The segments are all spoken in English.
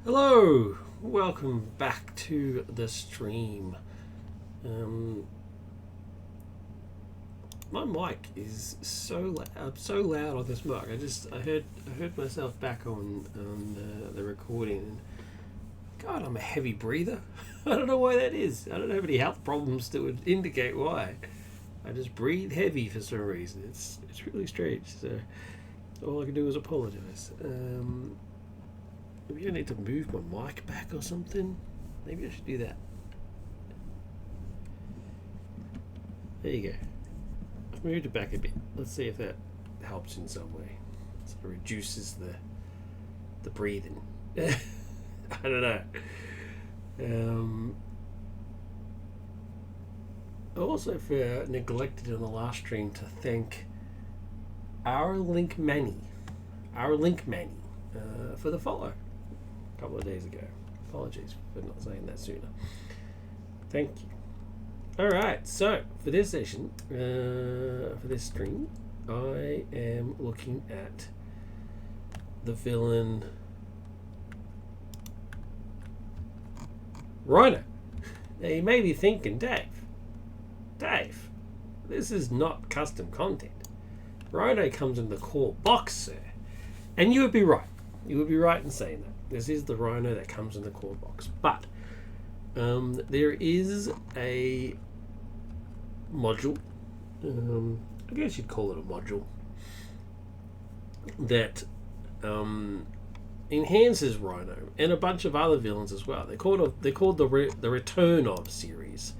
Hello, welcome back to the stream. Um, my mic is so loud on this mic. I heard myself back on the recording. And God, I'm a heavy breather. I don't know why that is. I don't have any health problems that would indicate why. I just breathe heavy for some reason. It's really strange. So all I can do is apologize. Maybe I need to move my mic back or something. Maybe I should do that. There you go. I've moved it back a bit. Let's see if that helps in some way. Sort of reduces the breathing. I don't know. I also neglected in the last stream to thank our Link Manny for the follow a couple of days ago. Apologies for not saying that sooner. Thank you. Alright, so for this session, for this stream, I am looking at the villain Rhino. Now you may be thinking, Dave, this is not custom content. Rhino comes in the core box, sir. And you would be right. You would be right in saying that. This is the Rhino that comes in the core box. But there is a module, I guess you'd call it a module, that enhances Rhino and a bunch of other villains as well. They're called the Return of series.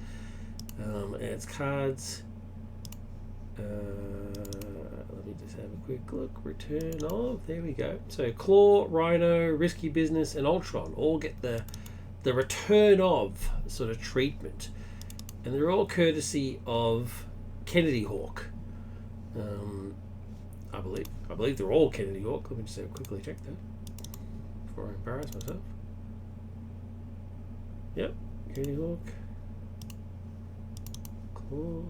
And it's cards. Let me just have a quick look. Return of. There we go. So Claw, Rhino, Risky Business, and Ultron all get the Return of sort of treatment, and they're all courtesy of KennedyHawk. I believe they're all KennedyHawk. Let me just quickly check that before I embarrass myself. Yep, KennedyHawk. Claw.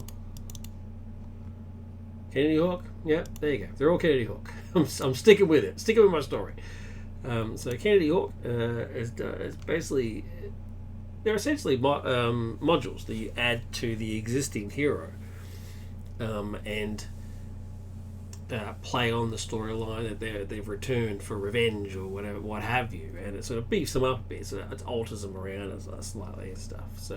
KennedyHawk, yeah, there you go. They're all KennedyHawk. I'm sticking with it. Sticking with my story. So KennedyHawk is basically, they're essentially modules that you add to the existing hero, and play on the storyline that they've returned for revenge or whatever, what have you, and it sort of beefs them up a bit. So it alters them around slightly and stuff. So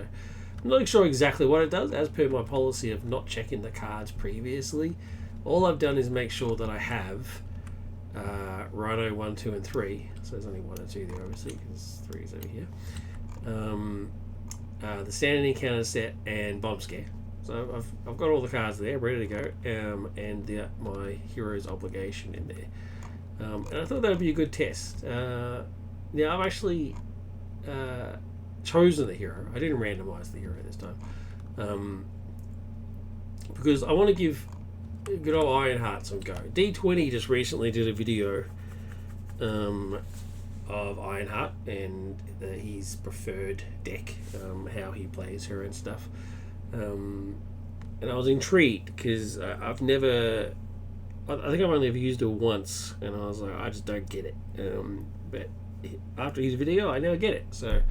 I'm not sure exactly what it does, as per my policy of not checking the cards previously. All I've done is make sure that I have Rhino 1, 2, and 3. So there's only 1 and 2 there, obviously, because 3 is over here. The Standing Encounter set and Bomb Scare. So I've got all the cards there, ready to go, and my Hero's Obligation in there. And I thought that would be a good test. Now I've actually chosen the hero. I didn't randomize the hero this time, because I want to give good old Ironheart some go. D20 just recently did a video of Ironheart and his preferred deck, how he plays her and stuff, and I was intrigued because I think I've only ever used it once, and I was like, I just don't get it, but after his video I now get it. So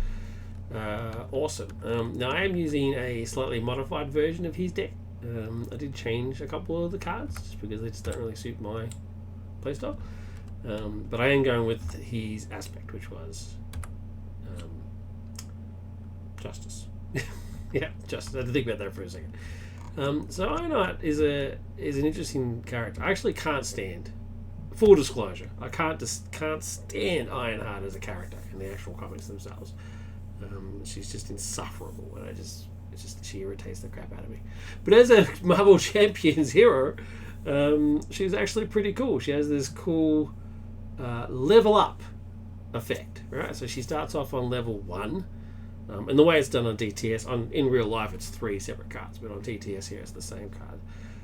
awesome. Now I am using a slightly modified version of his deck. I did change a couple of the cards just because they just don't really suit my playstyle. But I am going with his aspect, which was Justice. Yeah, Justice. I had to think about that for a second. So Ironheart is an interesting character. I actually can't stand. Full disclosure, I can't stand Ironheart as a character in the actual comics themselves. She's just insufferable, and she irritates the crap out of me. But as a Marvel Champions hero, she's actually pretty cool. She has this cool level up effect, right? So she starts off on level 1, and the way it's done on DTS, in real life it's 3 separate cards, but on DTS here it's the same card.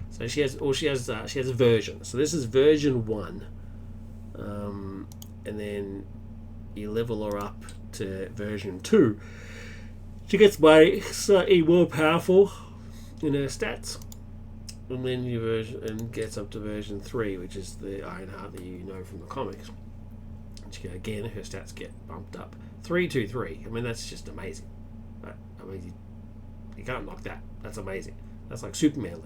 So she has a version. So this is version 1, and then you level her up to version 2. She gets slightly more powerful in her stats, and then gets up to version 3, which is the Ironheart that you know from the comics. again, her stats get bumped up. 323. I mean, that's just amazing. I mean, you can't knock that. That's amazing. That's like Superman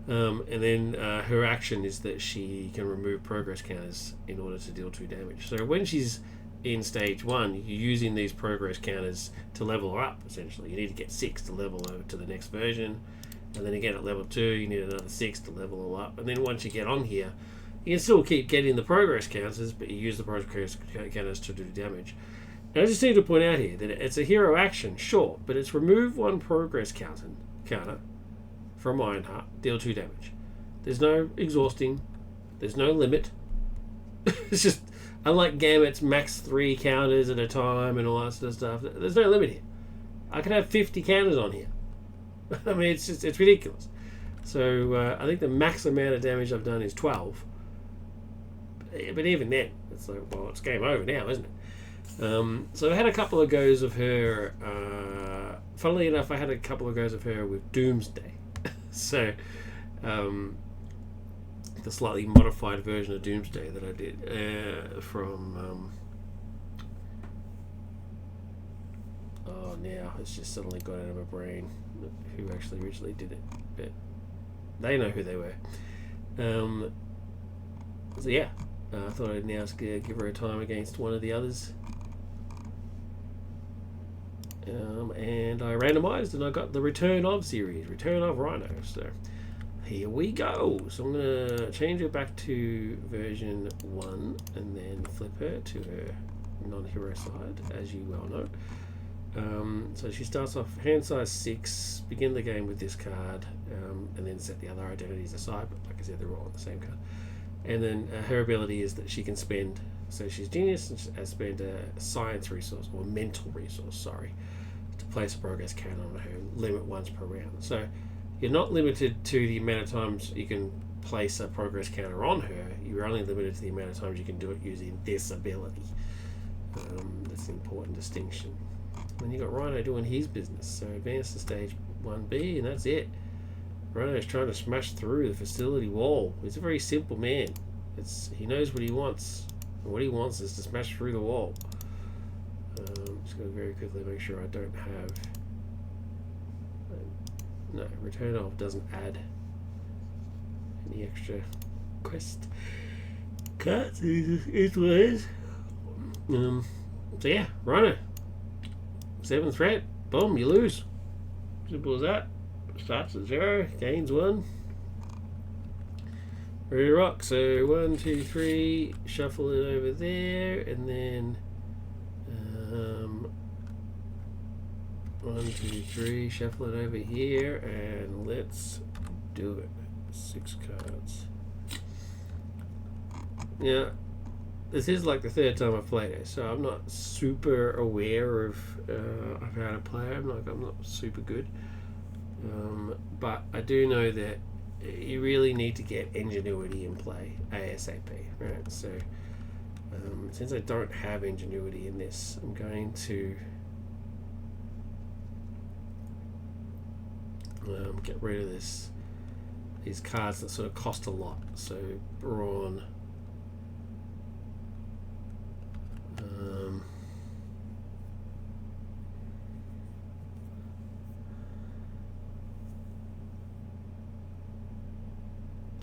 level. And then her action is that she can remove progress counters in order to deal 2 damage. So when she's in stage 1, you're using these progress counters to level her up, essentially. You need to get 6 to level over to the next version. And then again at level 2, you need another 6 to level her up. And then once you get on here, you can still keep getting the progress counters, but you use the progress counters to do damage. And I just need to point out here that it's a hero action, sure, but it's remove 1 progress counter from Ironheart, deal 2 damage. There's no exhausting, there's no limit. It's just, unlike Gambit's max 3 counters at a time and all that sort of stuff, there's no limit here. I can have 50 counters on here. I mean, it's ridiculous. So I think the max amount of damage I've done is 12. But even then, it's like, well, it's game over now, isn't it? So I had a couple of goes of her. Funnily enough, I had a couple of goes of her with Doomsday. So the slightly modified version of Doomsday that I did from. Now it's just suddenly got out of my brain who actually originally did it, but they know who they were. So yeah, I thought I'd now give her a time against one of the others. And I randomized and I got the Return of series, Return of Rhino. So here we go. So I'm going to change her back to version 1 and then flip her to her non-hero side, as you well know. So she starts off hand size 6, begin the game with this card, and then set the other identities aside, but like I said, they're all on the same card. And then her ability is that she can spend, so she's genius and she has spend a science resource, or mental resource, sorry, to place a progress counter on her, limit once per round. So you're not limited to the amount of times you can place a progress counter on her, you're only limited to the amount of times you can do it using this ability. That's an important distinction. Then you got Rhino doing his business, so advance to stage 1B, and that's it. Rhino's trying to smash through the facility wall. He's a very simple man. He knows what he wants, and what he wants is to smash through the wall. Just going to very quickly make sure I don't have. No, Return of doesn't add any extra quest cards. It's what it is. So yeah, Rhino. 7th threat, boom, you lose. Simple as that. Starts at 0, gains 1. Ready to rock. So 1, 2, 3, shuffle it over there, and then 1, 2, 3, shuffle it over here, and let's do it. 6 cards. Yeah. This is like the 3rd time I've played it, so I'm not super aware of how to play it. I'm not super good, but I do know that you really need to get ingenuity in play ASAP, right? So since I don't have ingenuity in this, I'm going to get rid of these cards that sort of cost a lot. So Brawn.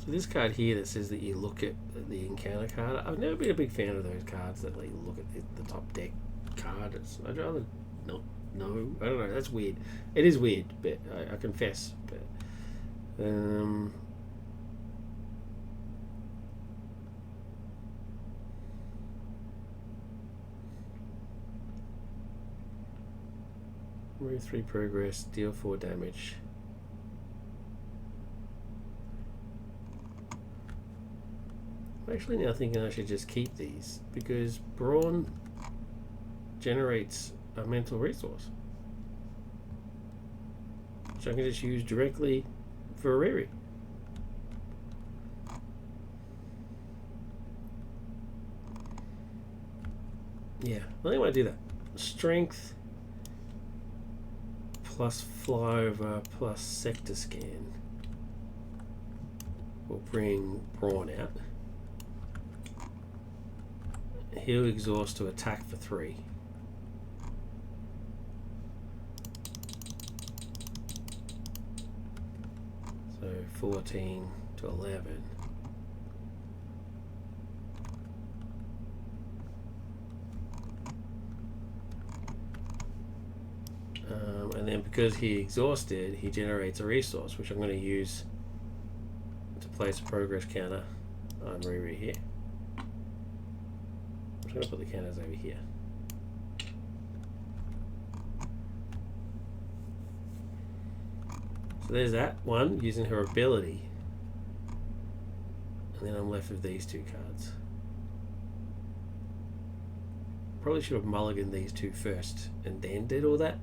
So this card here that says that you look at the encounter card, I've never been a big fan of those cards that let you look at the top deck card. I'd rather not. No, I don't know. That's weird. It is weird, but I confess. But remove 3 progress, deal 4 damage. I'm actually now thinking I should just keep these because Brawn generates a mental resource, which I can just use directly for Riri. Yeah, I think I might do that. Strength plus flyover plus sector scan will bring Brawn out. he'll exhaust to attack for 3. So 14 to 11. And then because he exhausted, he generates a resource, which I'm going to use to place a progress counter on Riri here. I'm just going to put the counters over here. So there's that one, using her ability. And then I'm left with these 2 cards. Probably should have mulliganed these 2 first and then did all that.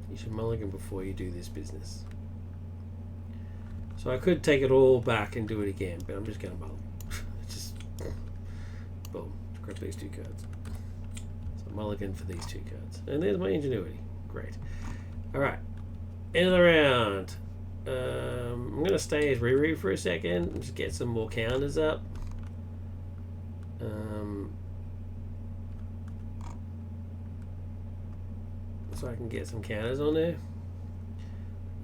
You should mulligan before you do this business. So I could take it all back and do it again, but I'm just going to mulligan. Just boom, grab these 2 cards. So mulligan for these 2 cards. And there's my ingenuity. Great. Alright. End of the round. I'm going to stay as Riri for a second and just get some more counters up. So I can get some counters on there.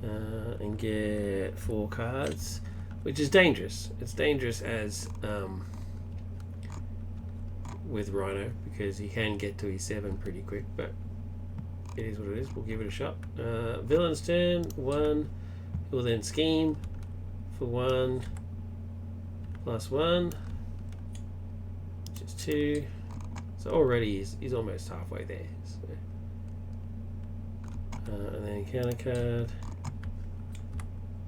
And get 4 cards, which is dangerous. It's dangerous as with Rhino, because he can get to his 7 pretty quick, but it is what it is. We'll give it a shot. Villain's turn. 1. He'll then scheme for 1 plus 1, which is 2. So already he's almost halfway there. So. And then counter card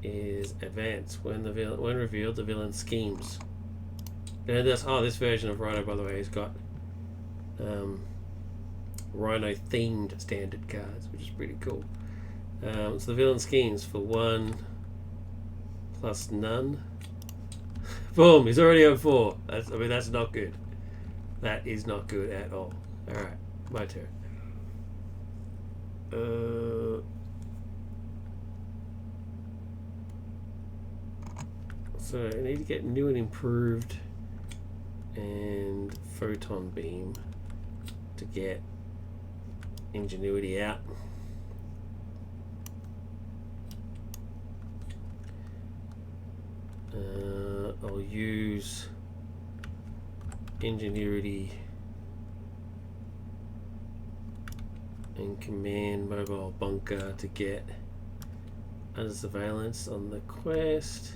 is advance. When revealed, the villain schemes. And this version of Rhino, by the way, has got Rhino themed standard cards, which is pretty cool. So the villain schemes for 1 plus none. Boom! He's already on 4. That's not good. That is not good at all. All right, my turn. So I need to get new and improved and photon beam to get ingenuity out. I'll use ingenuity and command mobile bunker to get under surveillance on the quest.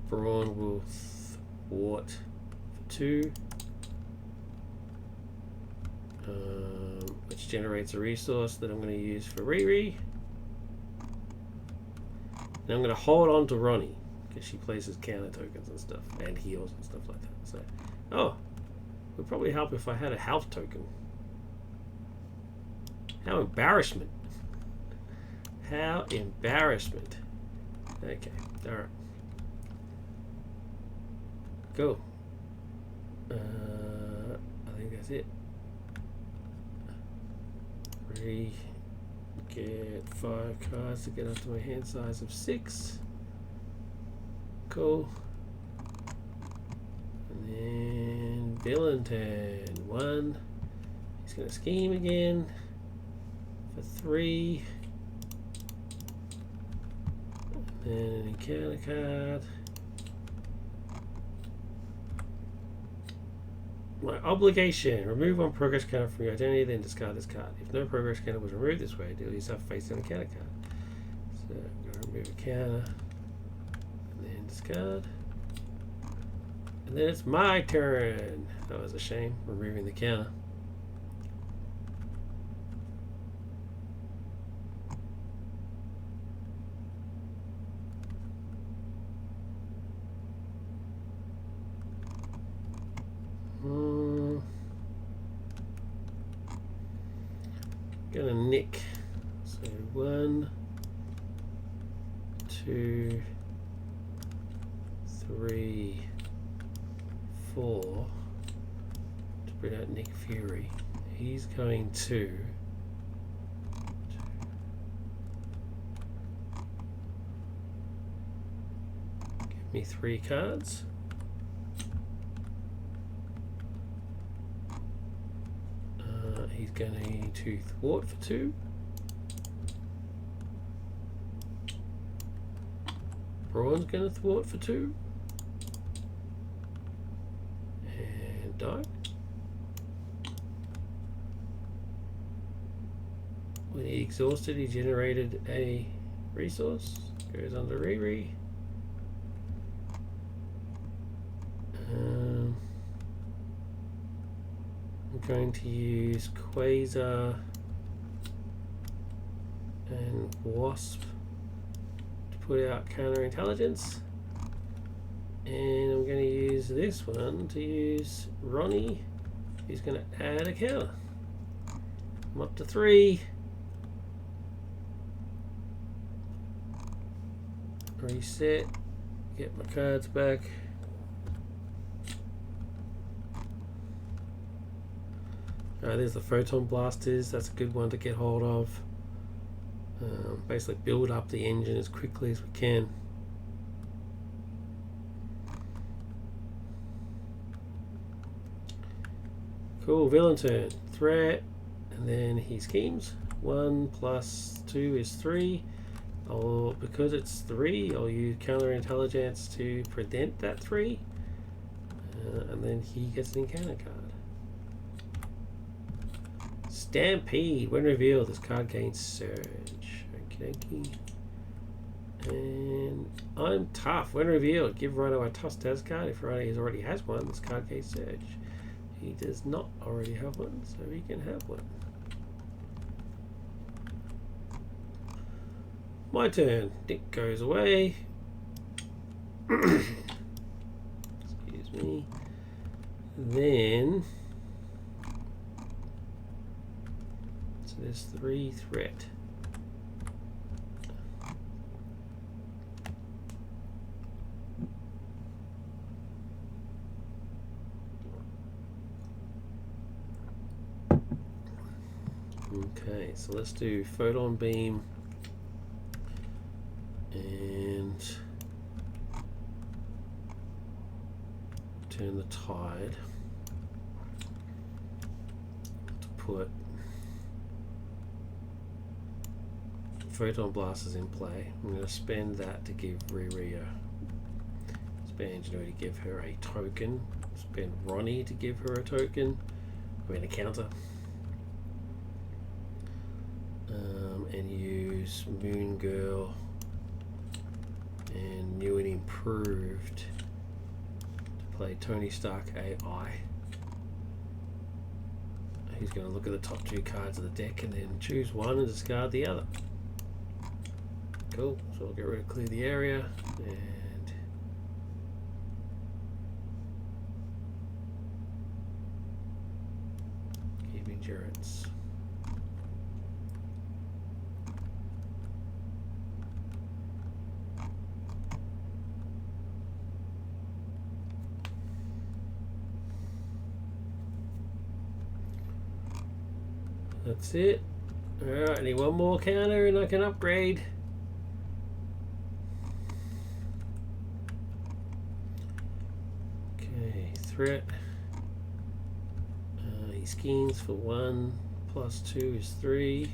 Brawn will thwart for 2, which generates a resource that I'm going to use for Riri. And I'm going to hold on to Ronnie because she places counter tokens and stuff and heals and stuff like that. So, it would probably help if I had a health token. How embarrassment! How embarrassment! Okay, all right. Cool. I think that's it. Get 5 cards to get up to my hand size of 6. Cool. And then villain turn 1. He's gonna scheme again for 3. And then an encounter card. My obligation. Remove 1 progress counter from your identity, then discard this card. If no progress counter was removed this way, deal yourself face down a counter card. So I'm going to remove a counter, and then discard. And then it's my turn. That was a shame, removing the counter. Gonna nick. So 1, 2, 3, 4 to bring out Nick Fury. he's going to give me 3 cards. He's going to thwart for 2. Braun's going to thwart for 2. And die. When he exhausted, he generated a resource. Goes under Riri. I'm going to use Quasar and Wasp to put out counterintelligence. And I'm going to use this one to use Ronnie. He's going to add a counter. I'm up to 3. Reset. Get my cards back. There's the photon blasters. That's a good one to get hold of. Basically build up the engine as quickly as we can. Cool, villain turn. Threat, and then he schemes. 1 + 2 is 3. Because it's 3, I'll use counterintelligence to prevent that 3. And then he gets an encounter card. Stampede. When revealed, this card gains Surge. Okie dokie. And I'm tough. When revealed, give Rhino a tough status card. If Rhino already has one, this card gains Surge. He does not already have one, so he can have one. My turn. Dick goes away. Excuse me. Then, so there's 3 threat. Okay, so let's do photon beam and turn the tide to put photon blasters in play. I'm going to spend that to give Riri a spend ingenuity to give her a token, spend Ronnie to give her a token, a counter, and use Moon Girl and New and Improved to play Tony Stark AI. He's going to look at the top 2 cards of the deck and then choose one and discard the other. Cool, so I'll get rid of clear the area and keep endurance. That's it. Alright, I need one more counter and I can upgrade. Okay, threat. He schemes for 1 + 2 is 3.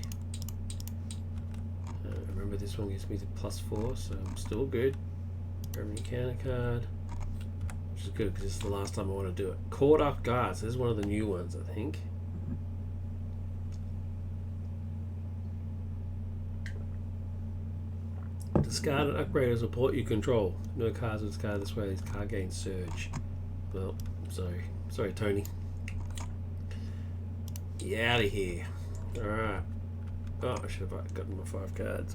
Remember this one gives me the +4, so I'm still good. Grab an encounter card, which is good because this is the last time I want to do it. Caught Off Guard. So this is one of the new ones, I think. Discard and upgrade as a port you control. No cards are discarded this way. This card gains Surge. Well, sorry, Tony. Get out of here. Alright. Oh, I should have gotten my 5 cards.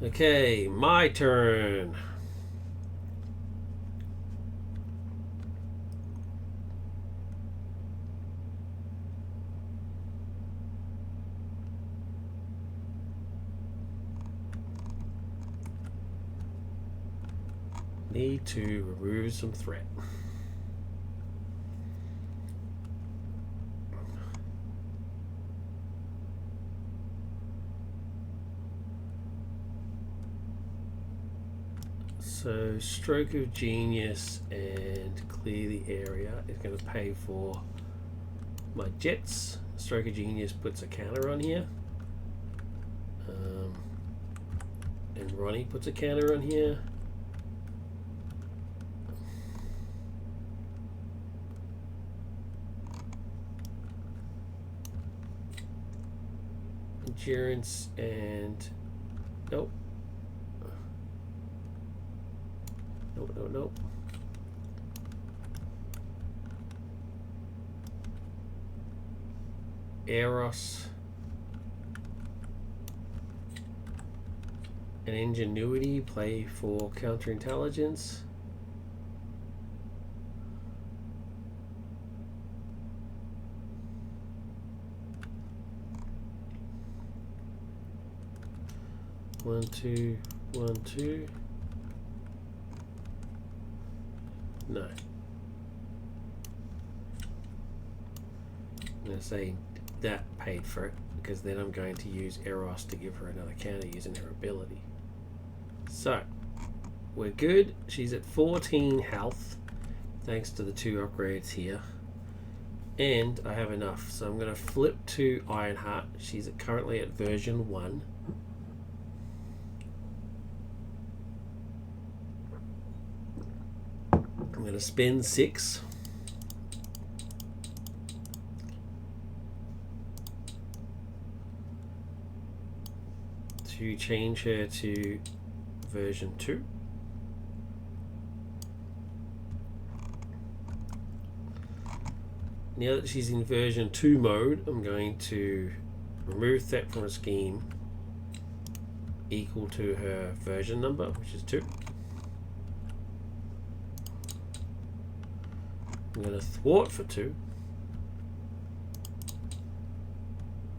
Okay, my turn. Need to remove some threat. So Stroke of Genius and Clear the Area is going to pay for my jets. Stroke of Genius puts a counter on here. And Ronnie puts a counter on here. Endurance and nope. Nope. Eros and Ingenuity play for counterintelligence. One, two, 1, 2. No. I'm going to say that paid for it, because then I'm going to use Eros to give her another counter using her ability. So, we're good. She's at 14 health, thanks to the 2 upgrades here. And I have enough, so I'm going to flip to Ironheart. She's currently at version 1. I'm going to spend 6. To change her to version 2. Now that she's in version 2 mode, I'm going to remove threat from a scheme equal to her version number, which is 2. I'm going to thwart for 2.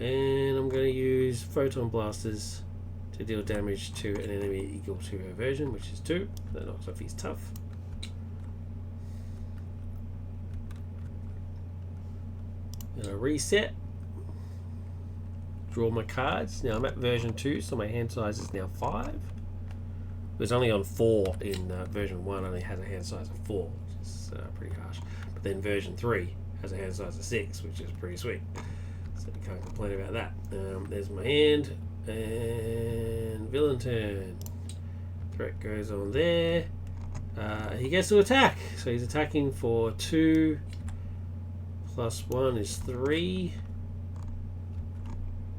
And I'm going to use photon blasters to deal damage to an enemy equal to her version, which is 2. That knocks off his tough. Then I reset. Draw my cards. Now I'm at version 2, so my hand size is now 5. It was only on 4 in version 1, only has a hand size of 4, which is pretty harsh. But then version 3 has a hand size of 6, which is pretty sweet. So you can't complain about that. There's my hand. And villain turn. Threat goes on there. He gets to attack. So he's attacking for 2 plus 1 is 3.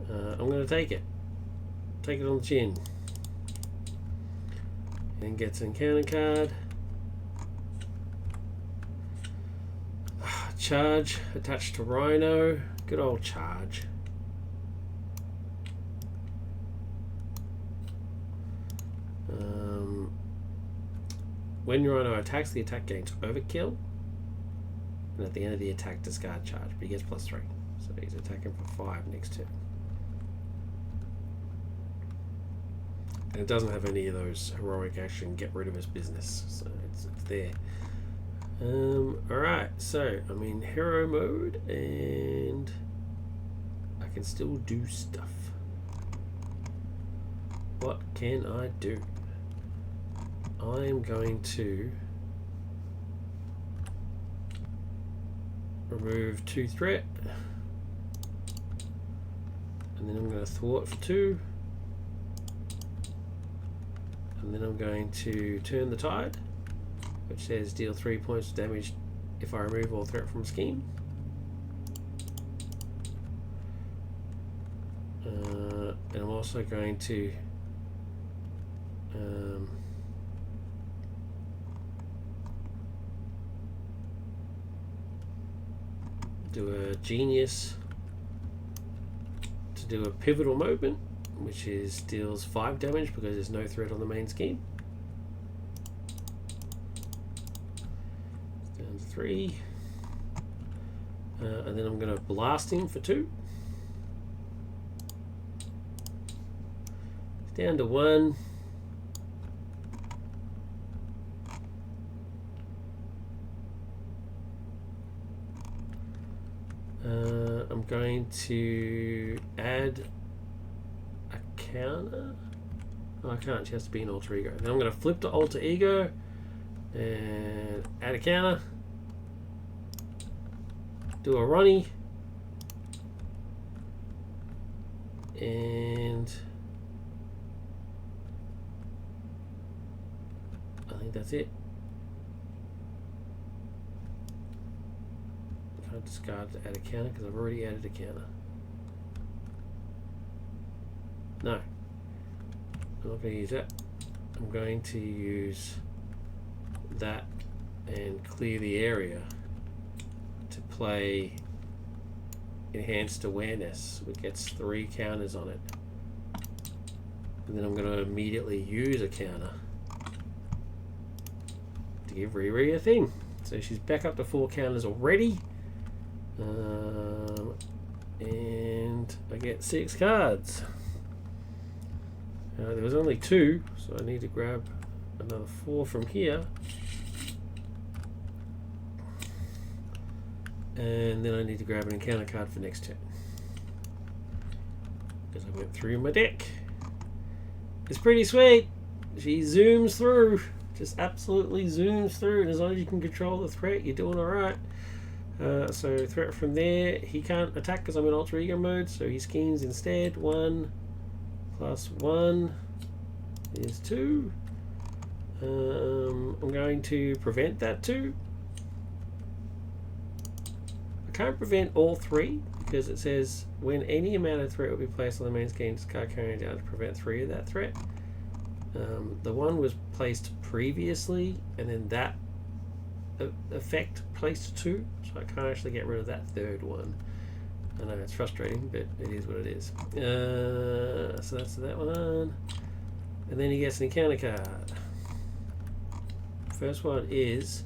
I'm going to take it. Take it on the chin. And gets an encounter card. Charge attached to Rhino. Good old charge. When Rhino attacks, the attack gains overkill, and at the end of the attack, discard charge, but he gets +3. So he's attacking for 5 next turn. And it doesn't have any of those heroic action, get rid of his business, so it's there. Alright, so I'm in hero mode, and I can still do stuff. What can I do? I am going to remove 2 threat, and then I'm going to thwart for 2, and then I'm going to turn the tide, which says deal 3 points of damage if I remove all threat from scheme. And I'm also going to do a genius to do a pivotal movement, which is deals 5 damage because there's no threat on the main scheme. Down to 3. And then I'm going to blast him for 2. Down to 1. I'm going to add a counter. Oh, I can't. She has to be an alter ego. Then I'm going to flip to alter ego and add a counter. Do a Ronnie. And I think that's it. Can't discard to add a counter because I've already added a counter. No, I'm not going to use that. I'm going to use that and clear the area to play Enhanced Awareness, which gets 3 counters on it. And then I'm going to immediately use a counter to give Riri a thing. So she's back up to 4 counters already. And I get 6 cards. There was only 2, so I need to grab another 4 from here. And then I need to grab an encounter card for next turn. Because I went through my deck. It's pretty sweet. She zooms through. Just absolutely zooms through. And as long as you can control the threat, you're doing alright. So threat from there. He can't attack because I'm in alter ego mode. So he schemes instead. 1 plus 1 is 2. I'm going to prevent that 2. Can't prevent all 3 because it says when any amount of threat will be placed on the main scheme, discard Carnage down to prevent 3 of that threat. The 1 was placed previously, and then that effect placed 2, so I can't actually get rid of that 3rd one. I know it's frustrating, but it is what it is. So that's that one, and then he gets an encounter card. First one is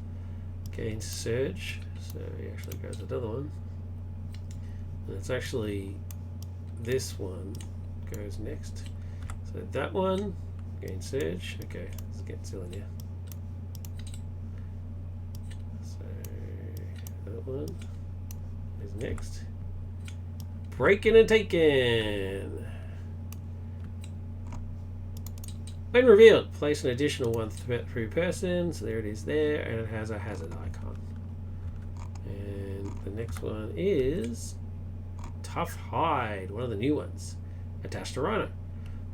gain Surge. So he actually goes another one. And it's actually this one goes next. So that one, gain Surge. Okay, let's get silly here. So that one is next. Breaking and taking. When revealed, place an additional 1 threat through person. So there it is there, and it has a hazard icon. And the next one is Tough Hide, one of the new ones. Attached to Rhino.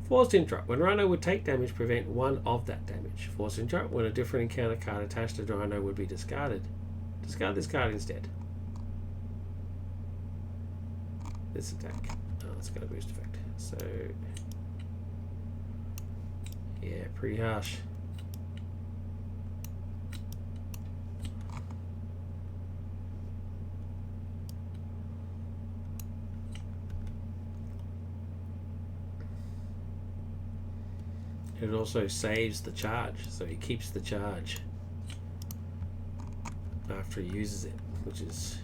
Forced Interrupt. When Rhino would take damage, prevent 1 of that damage. Forced Interrupt. When a different encounter card attached to Rhino would be discarded. Discard this card instead. This attack. Oh, it's got a boost effect. So, yeah, pretty harsh. It also saves the charge, so he keeps the charge after he uses it, which is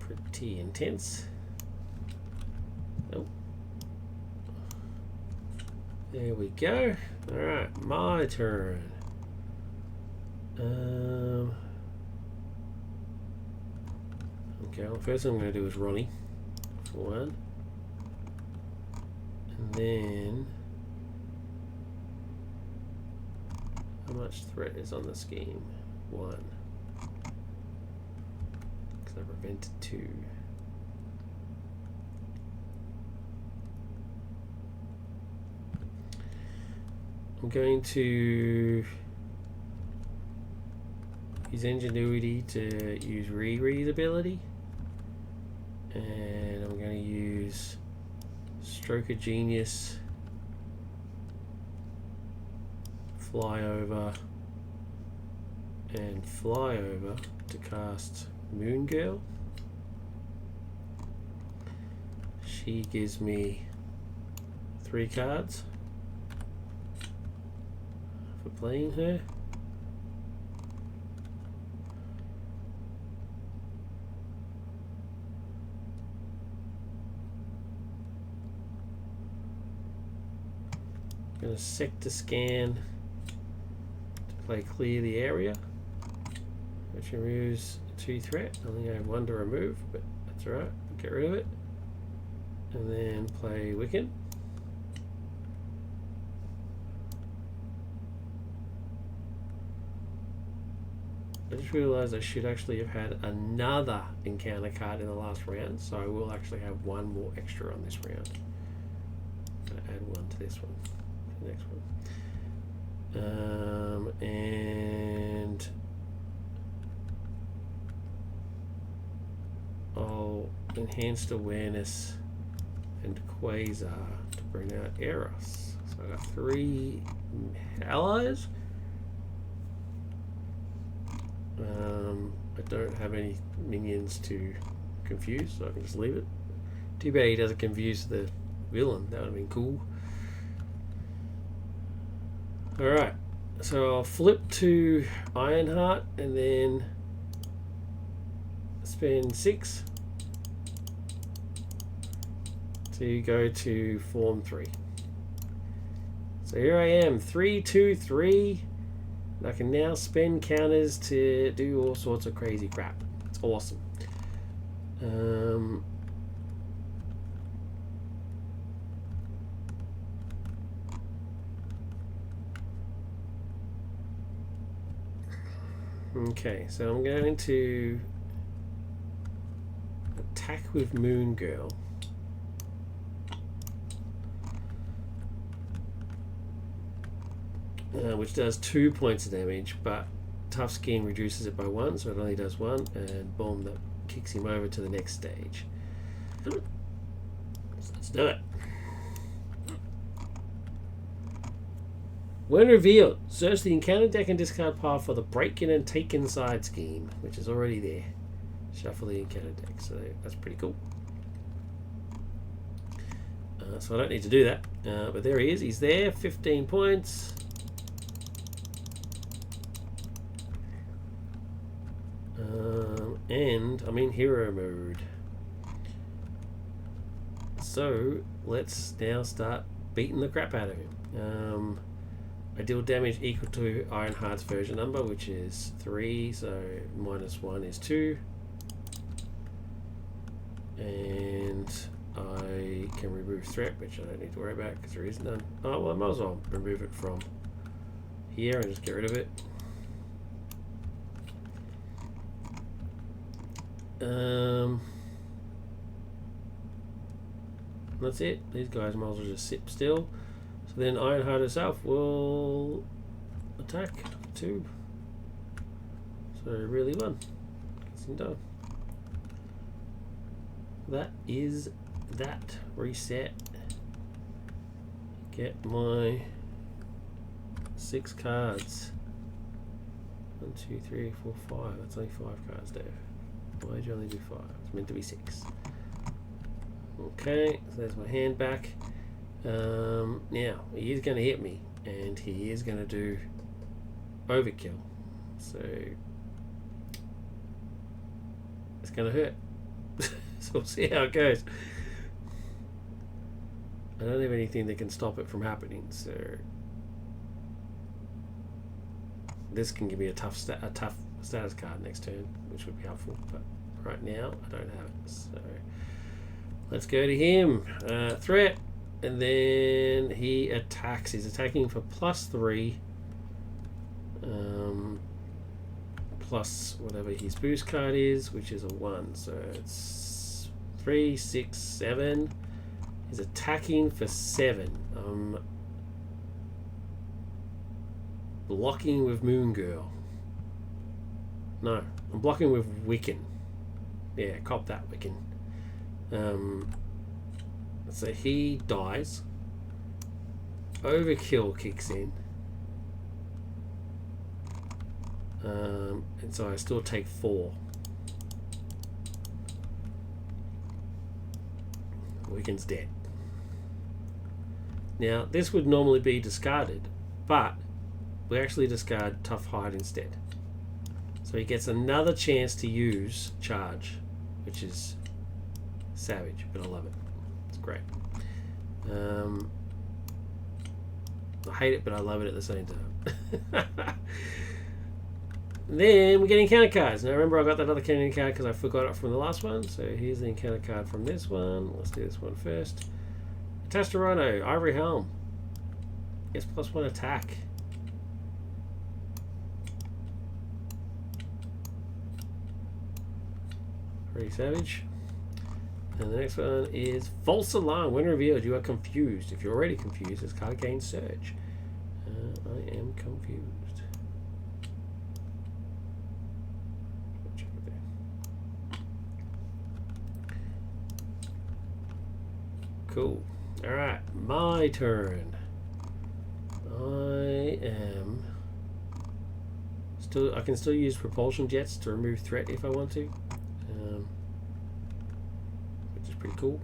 pretty intense. Oh. There we go. Alright, my turn. Okay, well, first thing I'm going to do is Ronnie for 1. And then how much threat is on the scheme? 1. Because I prevented 2. I'm going to use Ingenuity to use Riri's ability. And I'm going to use Stroke of Genius, Fly Over, and Fly Over to cast Moon Girl. She gives me 3 cards for playing her. Going to sector scan to play clear the area, which removes 2 threat. I only have 1 to remove, but that's alright. Get rid of it. And then play Wiccan. I just realised I should actually have had another encounter card in the last round, so I will actually have one more extra on this round. I'm going to add one to this one, to the next one. And I'll enhanced awareness and quasar to bring out Eros. So I got 3 allies. I don't have any minions to confuse, so I can just leave it. Too bad he doesn't confuse the villain. That would have been cool. Alright, so I'll flip to Ironheart and then spend 6 to go to Form 3. So here I am, 3, 2, 3. And I can now spend counters to do all sorts of crazy crap. It's awesome. Okay, so I'm going to attack with Moon Girl. Which does 2 points of damage, but Tough Skin reduces it by 1, so it only does 1, and boom, that kicks him over to the next stage. So let's do it. When revealed, search the encounter deck and discard pile for the break-in and take-inside scheme, which is already there. Shuffle the encounter deck, so that's pretty cool. So I don't need to do that, but there he is. He's there, 15 points. And I'm in hero mode. So let's now start beating the crap out of him. I deal damage equal to Ironheart's version number, which is 3, so -1 is 2. And I can remove threat, which I don't need to worry about because there is none. Oh, well, I might as well remove it from here and just get rid of it. That's it. These guys might as well just sit still. So then Ironheart herself will attack 2. So really 1. Gets him done. That is that. Reset. Get my 6 cards. 1, 2, 3, 4, 5. That's only 5 cards, Dave. Why did you only do 5? It's meant to be 6. Okay, so there's my hand back. Now, he is going to hit me, and he is going to do overkill. So, it's going to hurt. So we'll see how it goes. I don't have anything that can stop it from happening, so this can give me a tough status card next turn, which would be helpful, but right now I don't have it. So let's go to him. Threat, and then he attacks. He's attacking for +3, plus whatever his boost card is, which is a 1. So it's 3, 6, 7. He's attacking for 7. Blocking with Moon Girl. No, I'm blocking with Wiccan. Yeah, cop that, Wiccan. So he dies. Overkill kicks in. And so I still take 4. Wiccan's dead. Now, this would normally be discarded, but we actually discard Tough Hide instead. So he gets another chance to use Charge, which is savage, but I love it. It's great. I hate it, but I love it at the same time. Then we're getting encounter cards. Now remember, I got that other encounter card because I forgot it from the last one. So here's the encounter card from this one. Let's do this one first. Return of Rhino, Ivory Helm. Gets +1 attack. Pretty savage. And the next one is false alarm. When revealed, you are confused. If you're already confused, this card gains surge. I am confused. Check it there. Cool. All right, my turn. I am still. I can still use propulsion jets to remove threat if I want to, which is pretty cool.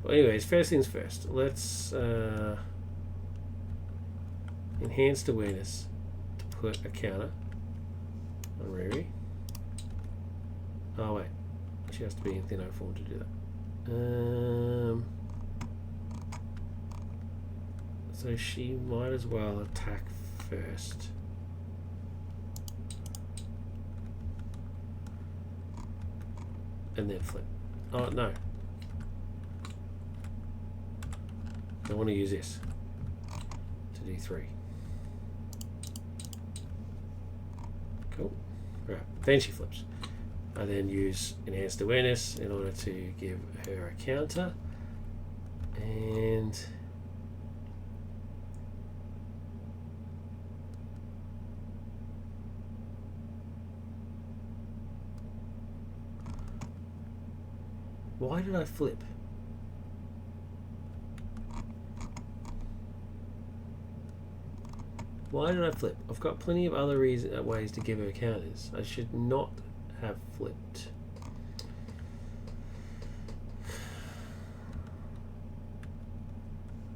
Well, anyways, first things first. Let's enhanced awareness to put a counter on Riri. Oh wait, she has to be in thin O form to do that. So she might as well attack first. And then flip. Oh no. I want to use this to do 3. Cool. Right. Then she flips. I then use enhanced awareness in order to give her a counter. And why did I flip? Why did I flip? I've got plenty of other ways to give her counters. I should not have flipped.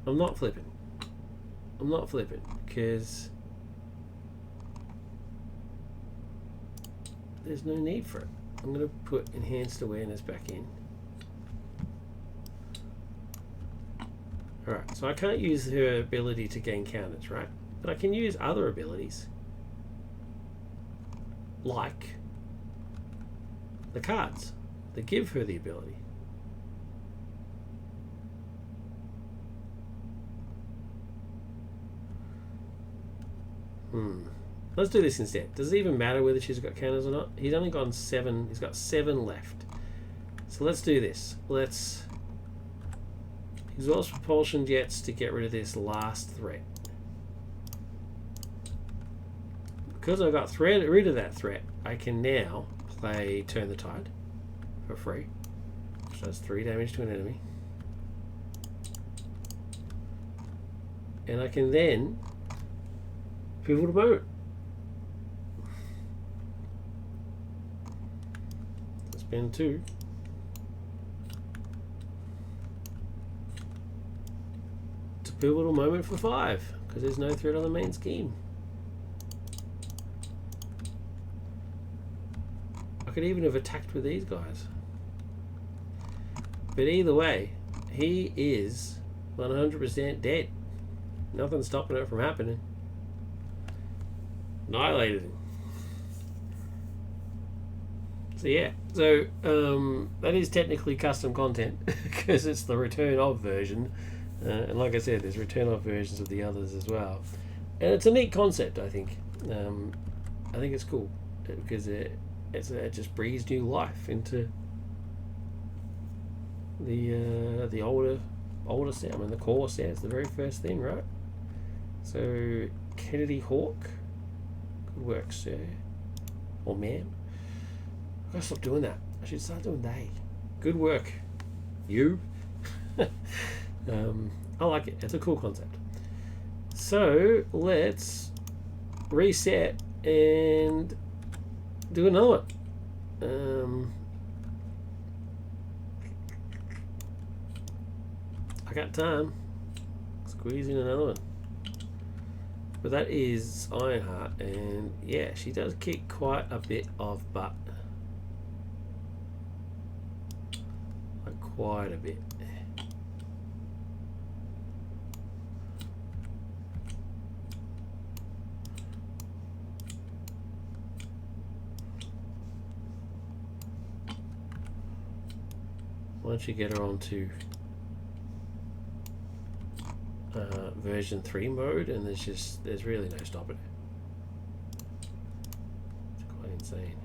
I'm not flipping. I'm not flipping because there's no need for it. I'm going to put enhanced awareness back in. Alright, so I can't use her ability to gain counters, right? But I can use other abilities, like the cards that give her the ability. Let's do this instead. Does it even matter whether she's got counters or not? He's only gone 7. He's got 7 left. So let's do this. Let's exhaust propulsion jets to get rid of this last threat. Because I got rid of that threat, I can now play Turn the Tide for free, which does 3 damage to an enemy. And I can then pivotal moment. Spend 2. To pivotal moment for 5, because there's no threat on the main scheme. I could even have attacked with these guys. But either way, he is 100% dead. Nothing's stopping it from happening. Annihilated him. So yeah, so that is technically custom content because it's the Return of version. And like I said, there's Return of versions of the others as well. And it's a neat concept, I think. I think it's cool because it just breathes new life into the older set. I mean, the core set is the very first thing, right? So KennedyHawk, good work, sir or ma'am. I gotta stop doing that. I should start doing they. Good work, you. I like it. It's a cool concept. So let's reset and do another one. I got time. Squeeze in another one. But that is Ironheart, and yeah, she does kick quite a bit of butt. Like quite a bit. Once you get her onto version 3 mode, and there's really no stopping it. It's quite insane.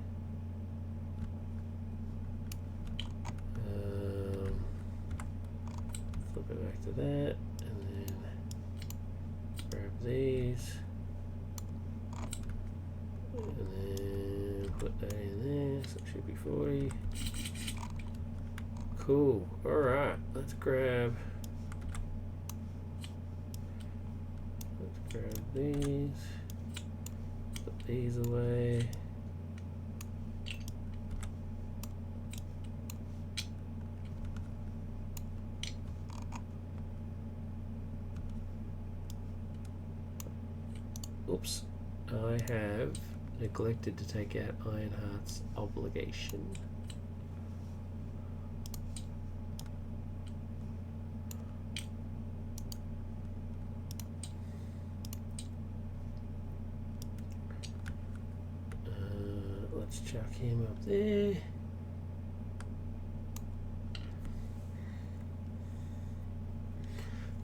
Flip it back to that, and then grab these, and then put that in there, so it should be 40. Cool. Alright, let's grab these, put these away. Oops, I have neglected to take out Ironheart's obligation. Let's chuck him up there.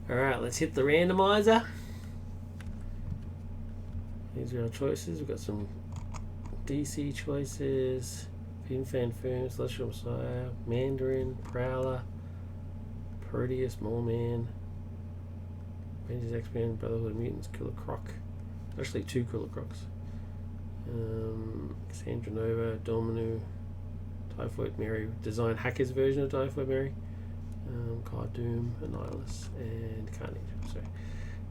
Alright, let's hit the randomizer. These are our choices. We've got some DC choices. Fin Fan Firm, Celestial Messiah, Mandarin, Prowler, Proteus, Moleman, Avengers, X-Men, Brotherhood of Mutants, Killer Croc. Actually 2 Killer Crocs. Cassandra Nova, Domino, Typhoid Mary, Design Hackers version of Typhoid Mary, Cardoom, Annihilus, and Carnage. So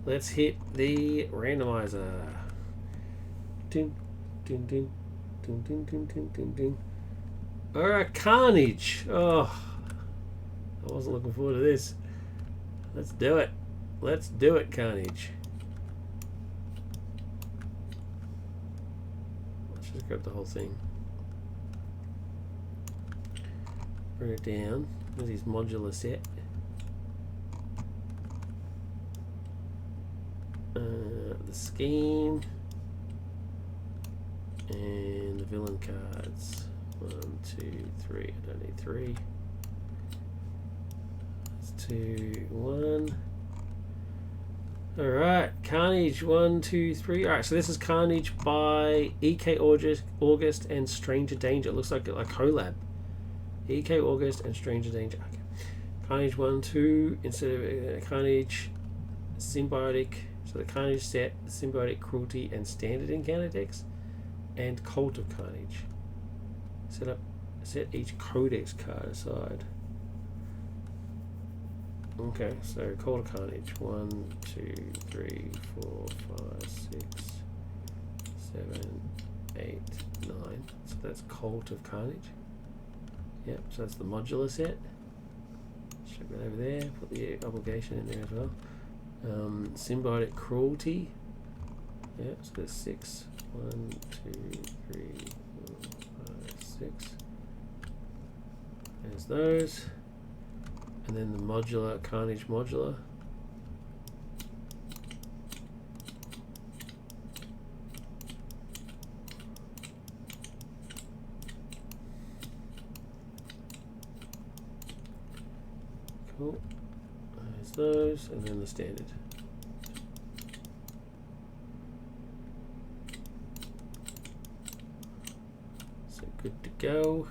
let's hit the randomizer. Ding, ding, ding, ding, ding, ding, ding, ding, ding. Alright, Carnage. Oh, I wasn't looking forward to this. Let's do it. Let's do it, Carnage. Let's just grab the whole thing. Bring it down. There's his modular set. The scheme. And the villain cards. 1, 2, 3. I don't need 3. That's 2, 1. Alright, Carnage 1, 2, 3. Alright, so this is Carnage by ekAugust and Stranger Danger. It looks like a collab. ekAugust and Stranger Danger. Okay. Carnage 1, 2. Instead of Carnage Symbiotic. So the Carnage set, Symbiotic Cruelty, and Standard Encounter decks. And Cult of Carnage. Set each codex card aside. Okay, so Cult of Carnage. 1, 2, 3, 4, 5, 6, 7, 8, 9. So that's Cult of Carnage. Yep, so that's the modular set. Check that over there. Put the obligation in there as well. Symbiotic Cruelty. Yep, so there's 6. 1, 2, 3, 4, 5, 6. There's those. And then the modular, Carnage modular. Cool. There's those, and then the standard. So good to go.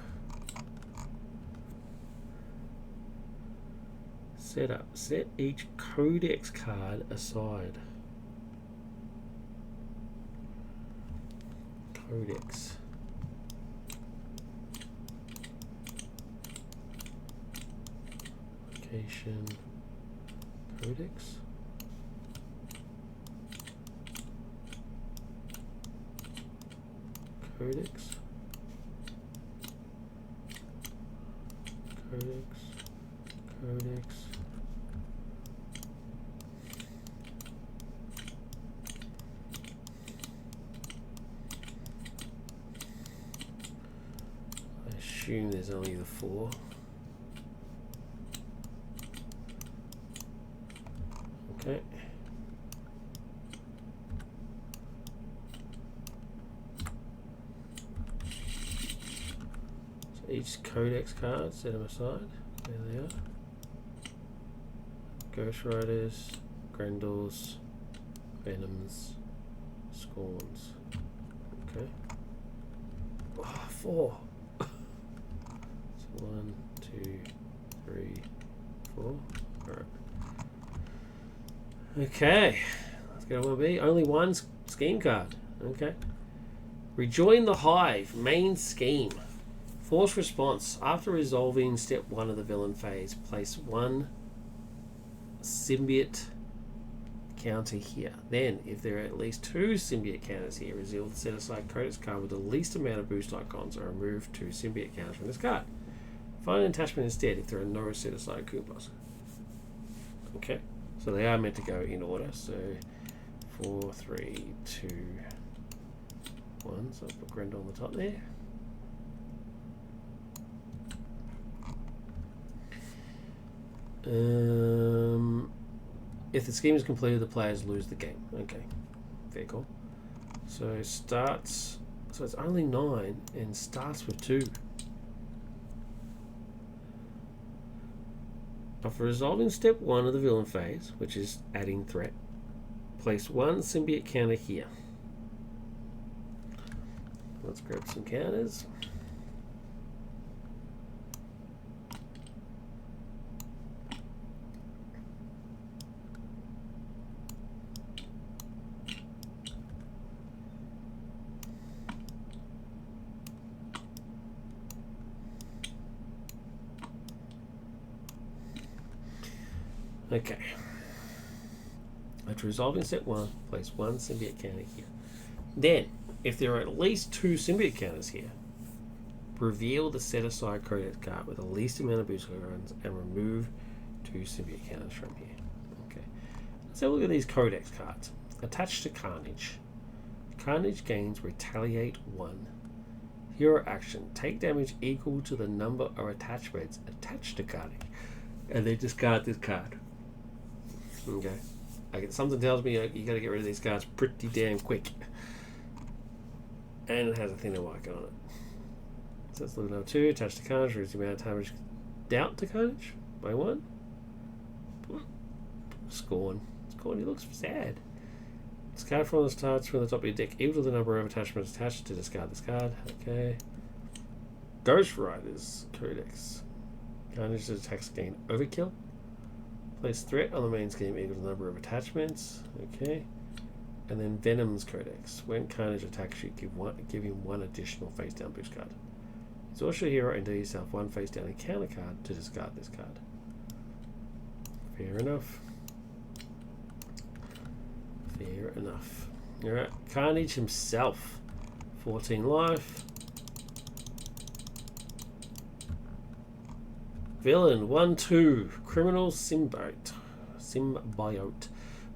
Set up. Set each codex card aside. Codex. Location. Codex. Codex. Codex. Codex. I assume there's only the 4. Okay. So each codex card, set them aside. There they are. Ghost Riders, Grendels, Venoms, Scorns. Okay. Oh, 4. So 1, 2, 3, 4. Alright. Okay. Let's go to 1B. Only one scheme card. Okay. Rejoin the Hive. Main scheme. Force response. After resolving step 1 of the villain phase, place 1 symbiote counter here. Then, if there are at least 2 symbiote counters here, reveal the set aside codex card with the least amount of boost icons, or remove 2 symbiote counters from this card. Find an attachment instead if there are no set aside Koopas. Okay, so they are meant to go in order. So 4, 3, 2, 1. So I'll put Grendel on the top there. If the scheme is completed, the players lose the game. Okay, very cool. So it starts. So it's only 9 and starts with 2. After resolving step 1 of the villain phase, which is adding threat, place 1 symbiote counter here. Let's grab some counters. Okay. After resolving step 1, place 1 symbiote counter here. Then, if there are at least 2 symbiote counters here, reveal the set aside codex card with the least amount of boost icons and remove 2 symbiote counters from here. Okay. Let's have a look at these codex cards. Attached to Carnage. Carnage gains Retaliate 1. Hero action. Take damage equal to the number of attachments attached to Carnage. And then discard this card. Okay. Something tells me you got to get rid of these cards pretty damn quick. And it has a thinner icon on it. So that's level 2. Attached to Carnage. Reduce the amount of damage dealt to Carnage by 1. Scorn. Scorn, he looks sad. Discard from the starts from the top of your deck equal to the number of attachments attached to discard this card. Okay. Ghost Rider's Codex. Carnage attacks gain overkill. Place threat on the main scheme equal to the number of attachments. Okay. And then Venom's Codex. When Carnage attacks you, give him 1 additional face down boost card. Exhaust your hero and do yourself 1 face down encounter card to discard this card. Fair enough. Fair enough. Alright. Carnage himself. 14 life. Villain 1/2 Criminal Symbiote.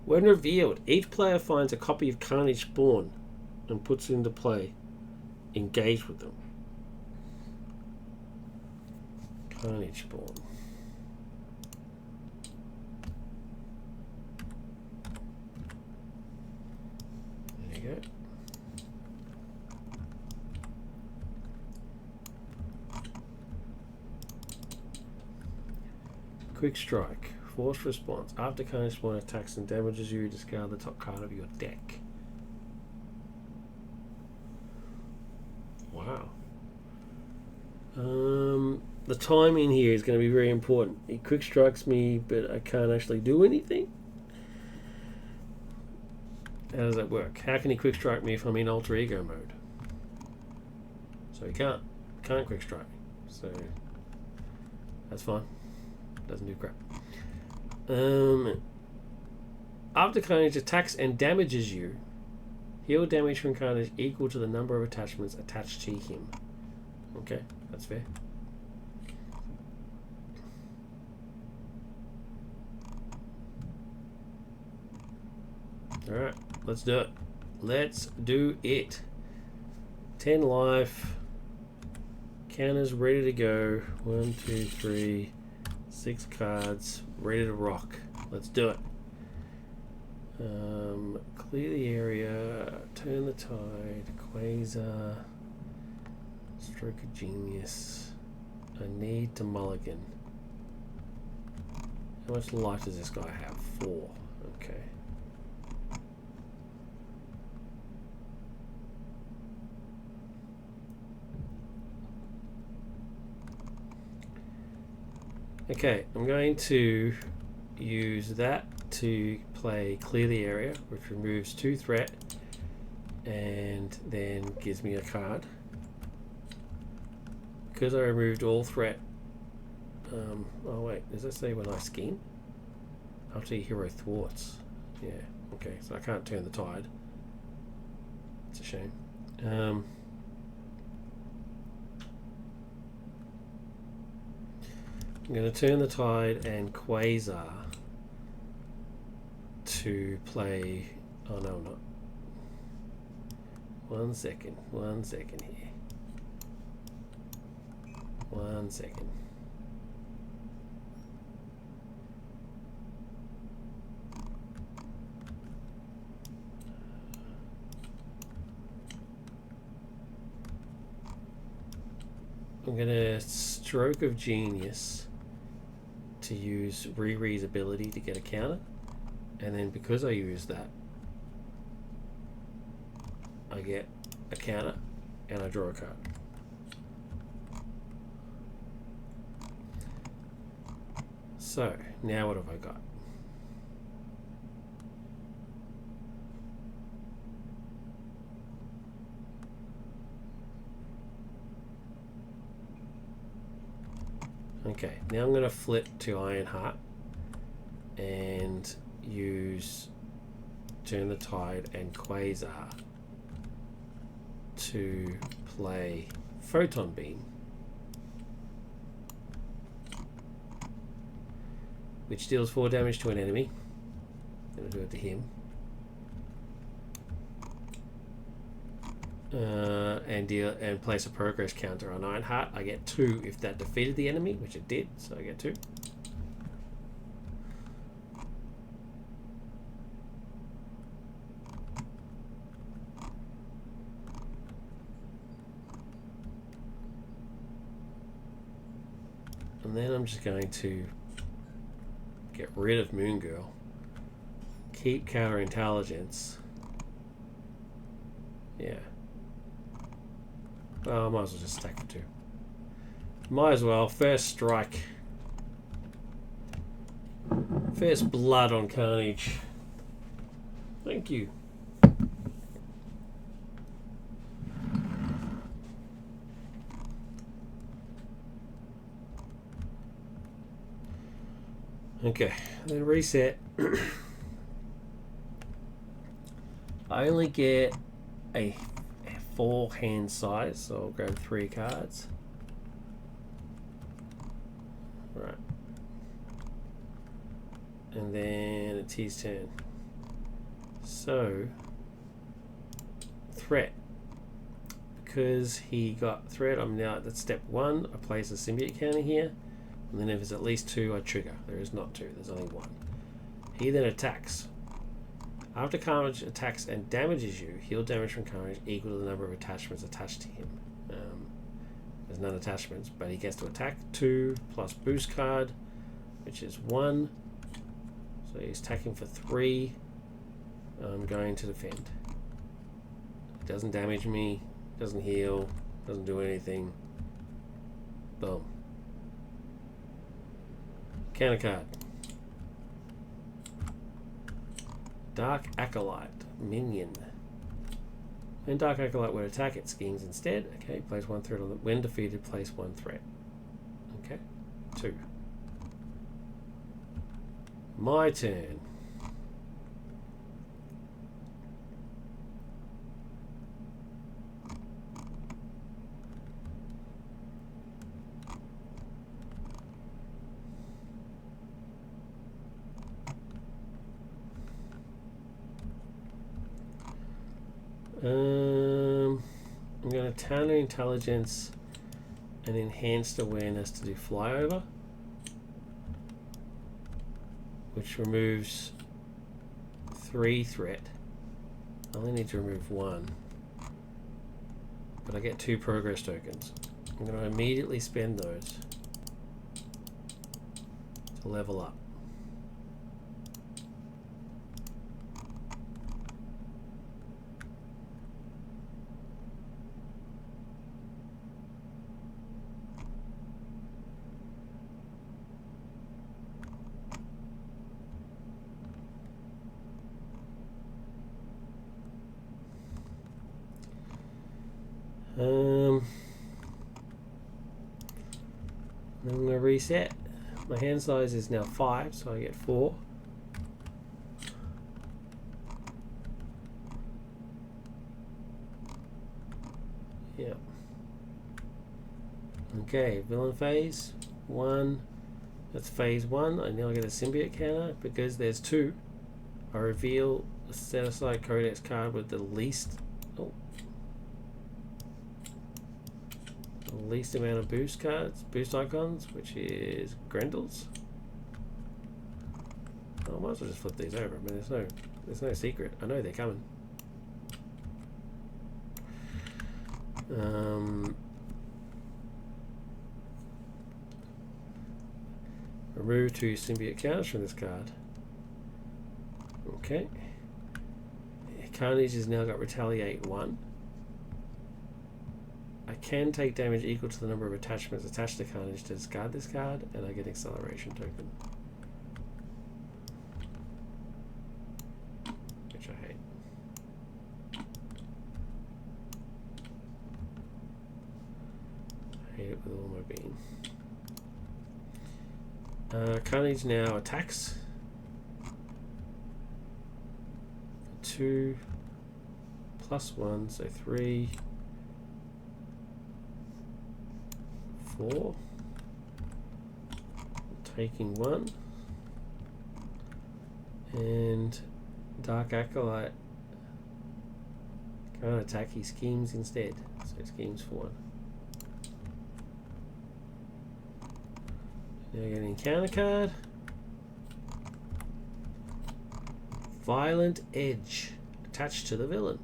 When revealed, each player finds a copy of Carnage Spawn and puts it into play. Engage with them. Carnage Spawn. There you go. Quick Strike. Force response. After Carnage Spawn attacks and damages you, discard the top card of your deck. Wow. The timing here is going to be very important. He quick strikes me, but I can't actually do anything. How does that work? How can he quick strike me if I'm in alter ego mode? So he can't quick strike me. So that's fine. Doesn't do crap. After Carnage attacks and damages you, heal damage from Carnage equal to the number of attachments attached to him. Okay, that's fair. Alright, let's do it. Let's do it. 10 life. Counters ready to go. 1, 2, 3, 6 cards. Ready to rock. Let's do it. Clear the area. Turn the tide. Quasar. Stroke of Genius. I need to mulligan. How much life does this guy have? 4. Okay. Okay, I'm going to use that to play clear the area, which removes 2 threat and then gives me a card. Because I removed all threat. Oh wait, does that say when I scheme? After your hero thwarts. Yeah, okay, so I can't turn the tide. It's a shame. I'm going to turn the tide and Quasar to play. Oh no, I'm not. One second here. 1 second. I'm going to Stroke of Genius to use Riri's ability to get a counter, and then because I use that, I get a counter and I draw a card. So now what have I got? Okay, now I'm going to flip to Ironheart and use Turn the Tide and Quasar to play Photon Beam, which deals 4 damage to an enemy. I'm going to do it to him. And place a progress counter on Ironheart. I get 2 if that defeated the enemy, which it did, so I get 2. And then I'm just going to get rid of Moon Girl, keep counterintelligence. Yeah. Well, I might as well just stack for 2. Might as well. First strike. First blood on Carnage. Thank you. Okay, then reset. I only get a 4 hand size, so I'll grab 3 cards. Right. And then it's his turn. So, threat. Because he got threat, I'm now at step 1. I place a symbiote counter here. And then if there's at least 2, I trigger. There is not 2, there's only 1. He then attacks. After Carnage attacks and damages you, heal damage from Carnage equal to the number of attachments attached to him. There's none attachments, but he gets to attack 2 plus boost card, which is 1. So he's attacking for 3. I'm going to defend. Doesn't damage me, doesn't heal, doesn't do anything. Boom. Counter card. Dark Acolyte minion. When Dark Acolyte would attack, it schemes instead. Okay, place 1 threat on the. When defeated, place 1 threat. Okay, 2. My turn. I'm going to counter intelligence and enhanced awareness to do flyover, which removes 3 threat. I only need to remove 1, but I get 2 progress tokens. I'm going to immediately spend those to level up. And I'm going to reset. My hand size is now 5, so I get 4. Yeah. Okay, villain phase 1. That's phase 1. I now get a symbiote counter because there's 2. I reveal a set aside codex card with the least amount of boost icons, which is Grendel's. Oh, I might as well just flip these over. I mean, there's no secret. I know they're coming. Remove 2 symbiote counters from this card. Okay. Carnage has now got Retaliate 1. I can take damage equal to the number of attachments attached to Carnage to discard this card, and I get an acceleration token. Which I hate. I hate it with all my being. Carnage now attacks. 2 plus 1, so 3, 4. Taking 1. And Dark Acolyte can't attack, he schemes instead. So it schemes for 1. Now I get an encounter card. Violent Edge attached to the villain.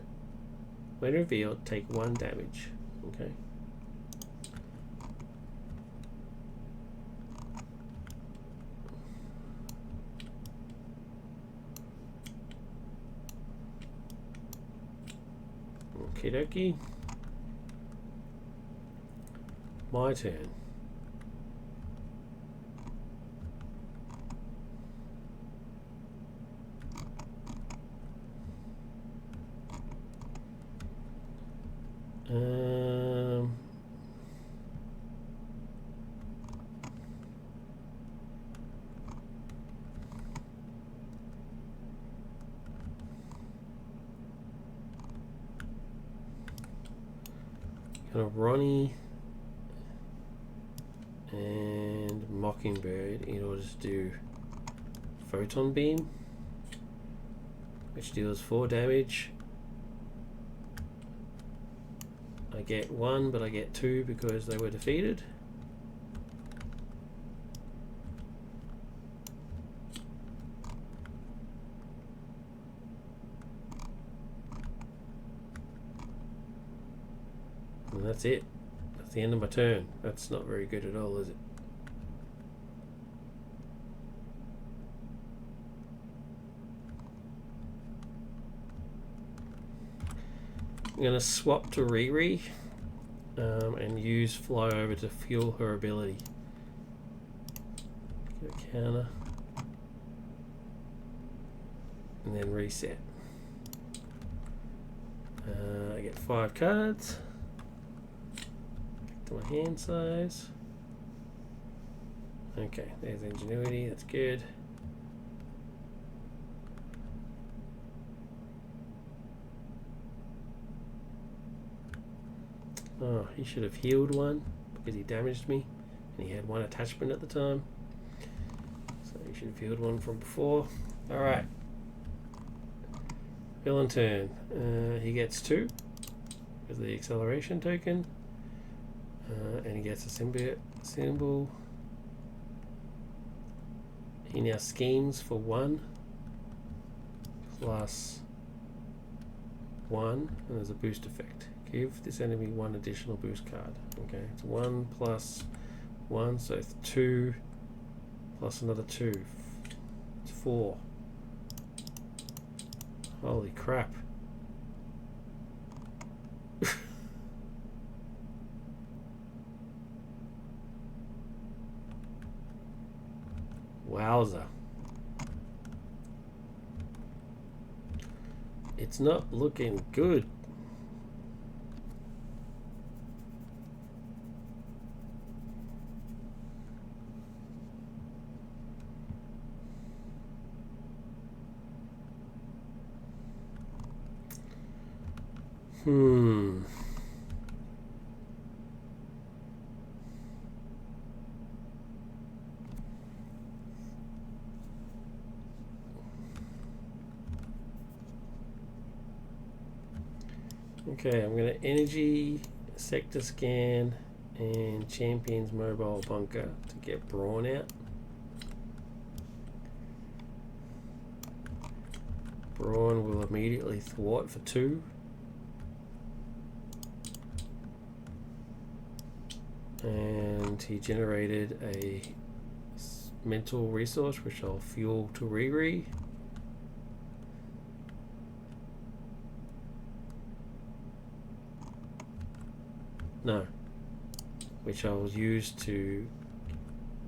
When revealed, take 1 damage. Okay. Okie dokie. My turn. Kind of Ronnie and Mockingbird in order to do Photon Beam, which deals 4 damage. I get 1, but I get 2 because they were defeated. And that's it. That's the end of my turn. That's not very good at all, is it? I'm going to swap to Riri and use Fly Over to fuel her ability. Get a counter. And then reset. I get 5 cards. Back to my hand size. Okay, there's Ingenuity, that's good. Oh, he should have healed 1 because he damaged me and he had 1 attachment at the time. So he should have healed 1 from before. Alright. Villain turn. He gets 2 because of the acceleration token. And he gets a symbiote symbol. He now schemes for 1 plus 1, and there's a boost effect. Give this enemy 1 additional boost card. Okay, it's 1 plus 1, so it's 2 plus another 2. It's 4. Holy crap. Wowza. It's not looking good. Hmm. Okay, I'm going to energy, sector scan, and champions mobile bunker to get Brawn out. Brawn will immediately thwart for 2. And he generated a mental resource which I'll fuel to Riri. No. Which I'll use to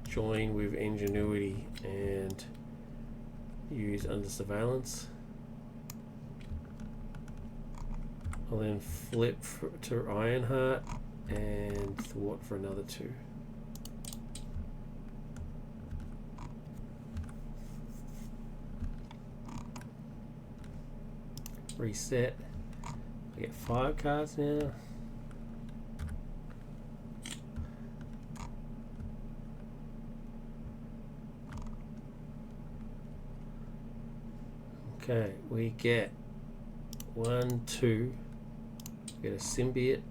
join with Ingenuity and use under surveillance. I'll then flip to Ironheart and thwart for another 2. Reset. I get 5 cards now. Okay, we get 1, 2. We get a symbiote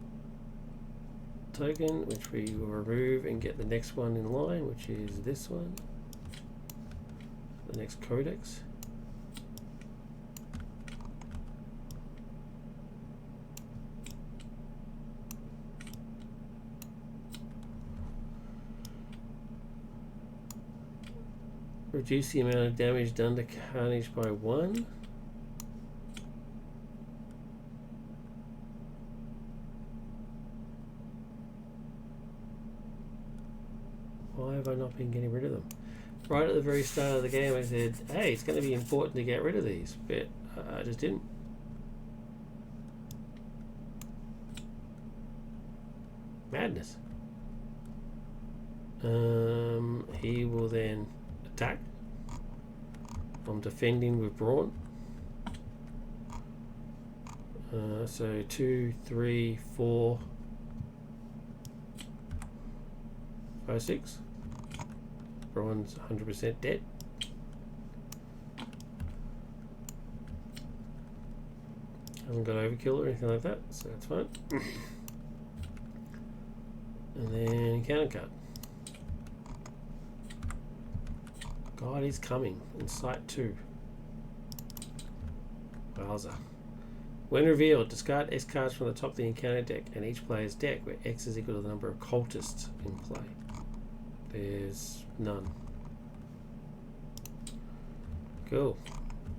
token, which we will remove and get the next one in line, which is this one. The next codex. Reduce the amount of damage done to Carnage by 1. Why have I not been getting rid of them? Right at the very start of the game I said, hey, it's going to be important to get rid of these, but I just didn't. Madness. He will then attack. I'm defending with Brawn. So 2, 3, 4, 5, 6. Brawn's 100% dead. Haven't got overkill or anything like that, so that's fine. And then counter card. God is coming in sight 2. Wowza. When revealed, discard X cards from the top of the encounter deck and each player's deck, where X is equal to the number of cultists in play. There's none. Cool.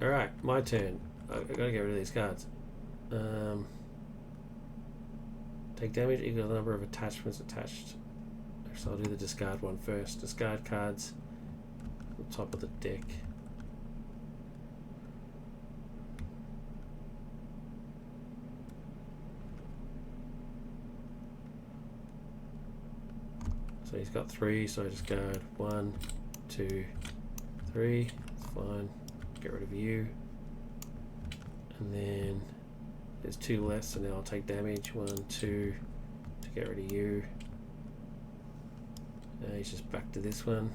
Alright, my turn. I've got to get rid of these cards. Take damage equal to the number of attachments attached. So I'll do the discard one first. Discard cards on the top of the deck. So he's got 3, so I discard 1, 2, 3. It's fine. Get rid of you. And then there's 2 left, so now I'll take damage. 1, 2 to get rid of you. Now he's just back to this one.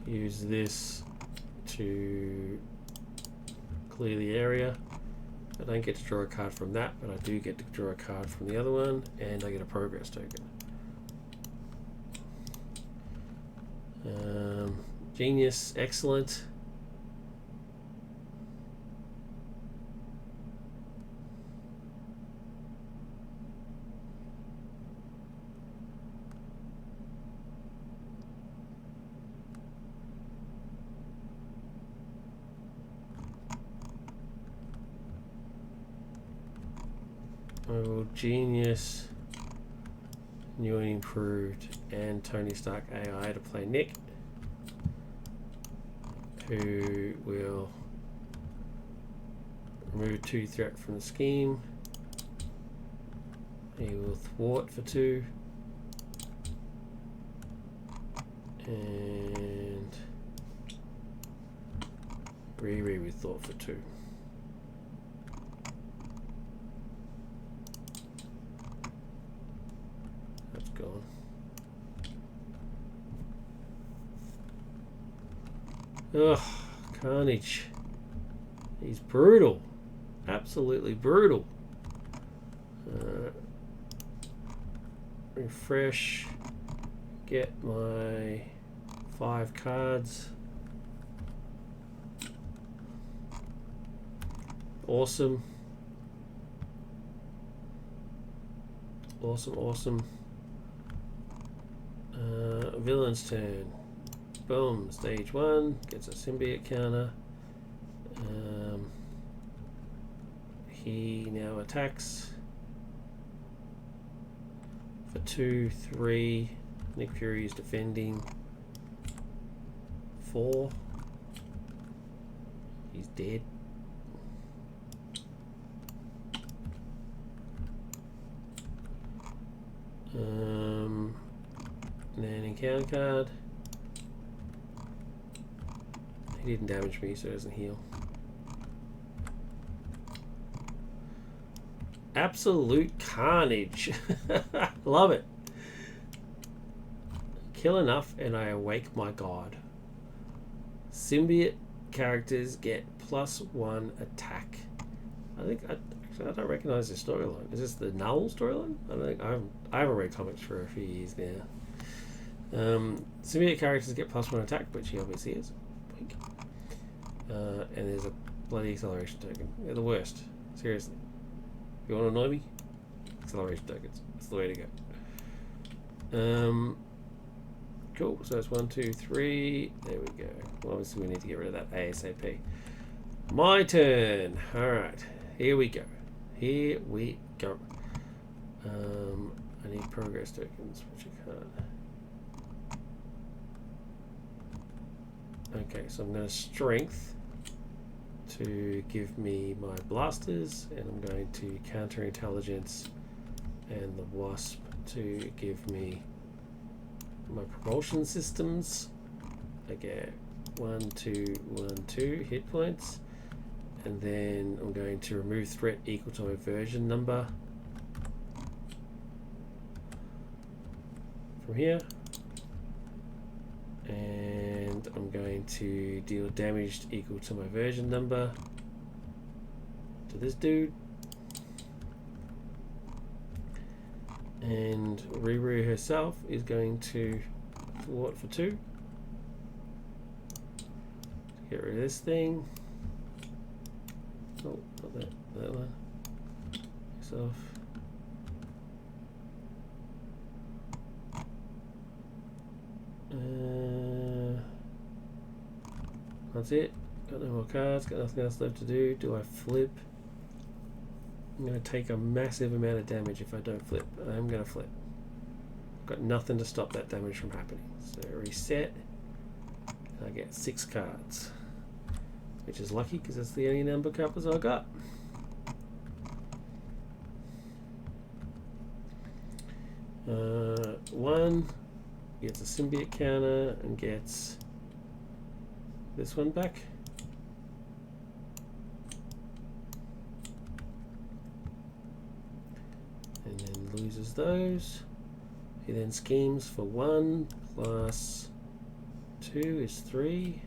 Use this to clear the area. I don't get to draw a card from that, but I do get to draw a card from the other one, and I get a progress token. Genius, excellent. Oh, genius, new and improved, and Tony Stark AI to play Nick, who will remove 2 threat from the scheme. He will thwart for 2. And Riri with thought for 2. That's gone. Ugh, Carnage. He's brutal. Absolutely brutal. Refresh. Get my 5 cards. Awesome. Awesome. Villain's turn. Boom. Stage 1 gets a symbiote counter. He now attacks for 2, 3. Nick Fury is defending 4. He's dead. And then encounter card. He didn't damage me, so it doesn't heal. Absolute carnage. Love it. Kill enough and I awake my god. Symbiote characters get +1 attack. I don't recognize this storyline. Is this the Null storyline? I haven't read comics for a few years now. Symbiote characters get +1 attack, which he obviously is. And there's a bloody acceleration token. They're the worst. Seriously. If you want to annoy me, acceleration tokens. That's the way to go. Cool. So it's 1, 2, 3. There we go. Well, obviously we need to get rid of that ASAP. My turn. Alright. Here we go. I need progress tokens, which I can't. Okay, so I'm going to strength to give me my blasters, and I'm going to counter intelligence and the wasp to give me my propulsion systems. I get 1, 2, 1, 2 hit points, and then I'm going to remove threat equal to my version number from here, and I'm going to deal damage equal to my version number to this dude, and Riri herself is going to thwart for 2. Get rid of this thing. Oh, not that one. This off. That's it. Got no more cards. Got nothing else left to do. Do I flip? I'm going to take a massive amount of damage if I don't flip. I am going to flip. I've got nothing to stop that damage from happening. So reset. And I get 6 cards. Which is lucky because that's the only number of cards I got. One gets a symbiote counter and gets this one back. And then loses those. He then schemes for 1 plus 2 is 3.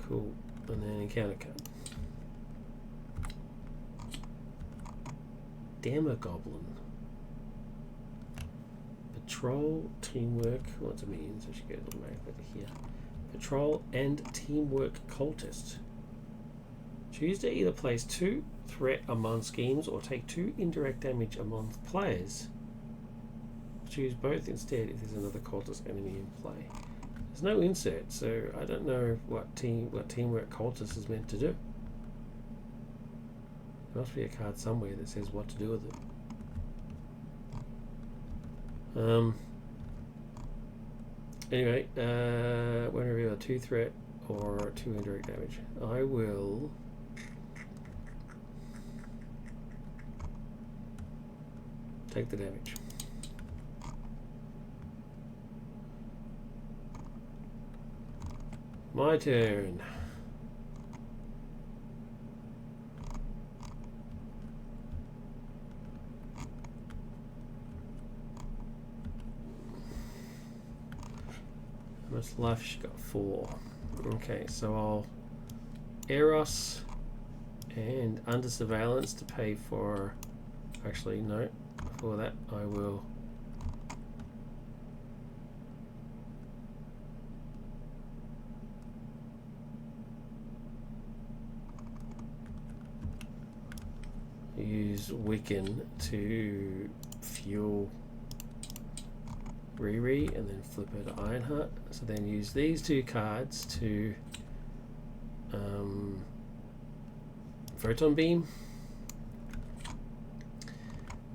Cool. And then encounter card. Demogoblin. Patrol, teamwork. What's it mean? So she goes automatically to here. Patrol and teamwork cultist. Choose to either place 2 threat among schemes or take 2 indirect damage among players. Choose both instead if there's another cultist enemy in play. There's no insert, so I don't know what teamwork cultist is meant to do. There must be a card somewhere that says what to do with it. Anyway, when reveal a 2 threat or 2 indirect damage. I will take the damage. My turn. How much life? She got 4. Okay, so I'll Eros and under surveillance to pay for. Actually, no. Before that, I will. Use Wiccan to fuel Riri and then flip her to Ironheart. So then use these 2 cards to Photon Beam,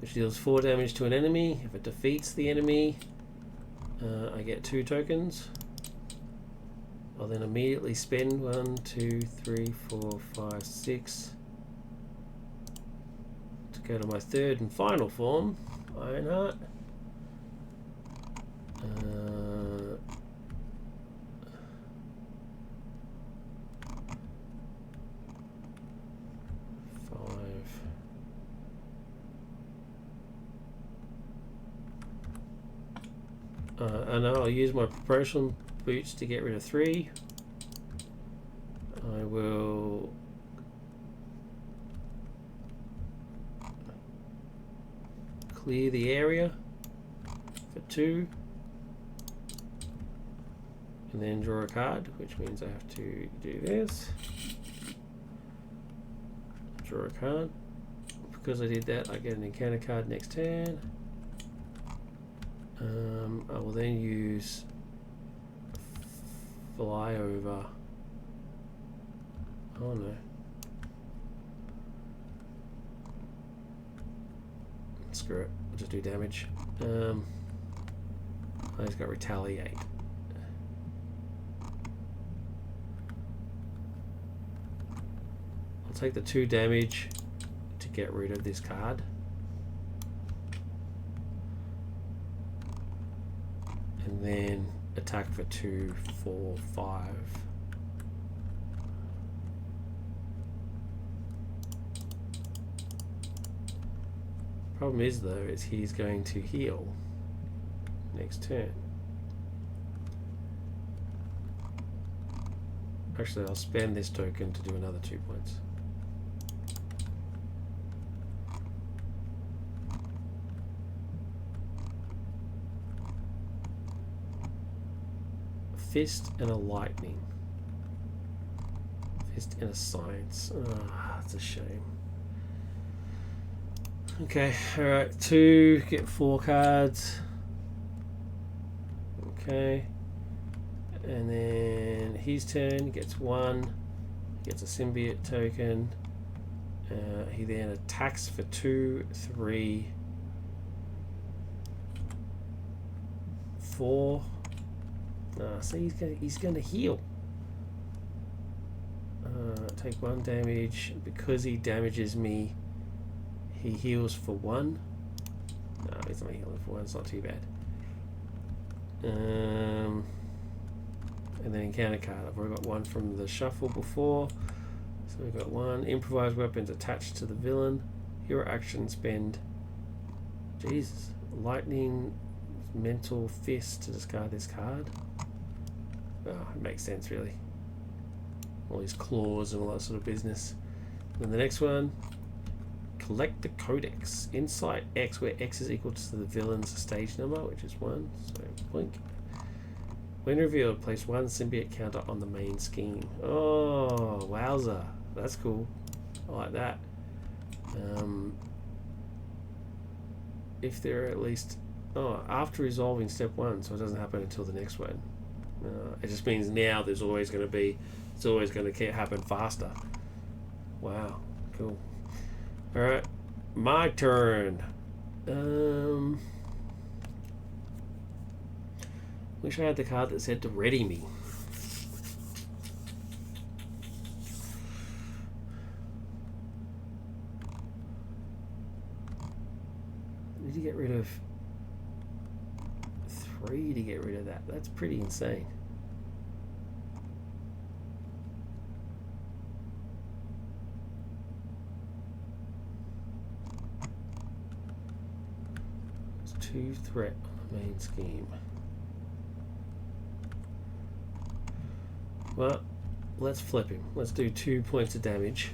which deals 4 damage to an enemy. If it defeats the enemy, I get 2 tokens. I'll then immediately spend 1, 2, 3, 4, 5, 6 to go to my 3rd and final form, Ironheart. 5. And I'll use my propulsion boots to get rid of 3. I will clear the area for 2 and then draw a card, which means I have to do this, draw a card. Because I did that, I get an encounter card next turn. I will then use fly over. Oh no. Screw it. I'll just do damage. I just got retaliate. I'll take the 2 damage to get rid of this card. And then attack for 2, 4, 5. Problem is though, is he's going to heal next turn. Actually, I'll spend this token to do another 2 points. Fist and a lightning. Fist and a science. Ah, that's a shame. Okay, alright, 2, get 4 cards. Okay. And then his turn, gets 1, gets a symbiote token. He then attacks for 2, 3, 4. So he's gonna heal. Take 1 damage. Because he damages me, he heals for 1. No, he's not healing for 1, it's not too bad. And then encounter card. I've already got 1 from the shuffle before. So we've got 1. Improvised weapons attached to the villain. Hero action, spend. Jesus. Lightning, mental fist to discard this card. Oh, it makes sense really. All these claws and all that sort of business. And then the next one. Collect the Codex. Insight X, where X is equal to the villain's stage number, which is 1. So blink. When revealed, place 1 symbiote counter on the main scheme. Oh, wowza. That's cool. I like that. If there are at least... Oh, after resolving step 1, so it doesn't happen until the next one. It just means now there's always going to be... It's always going to happen faster. Wow. Cool. Alright. My turn. Wish I had the card that said to ready me. of 3 to get rid of that. That's pretty insane. It's 2 threat on the main scheme. Well, let's flip him. Let's do 2 points of damage.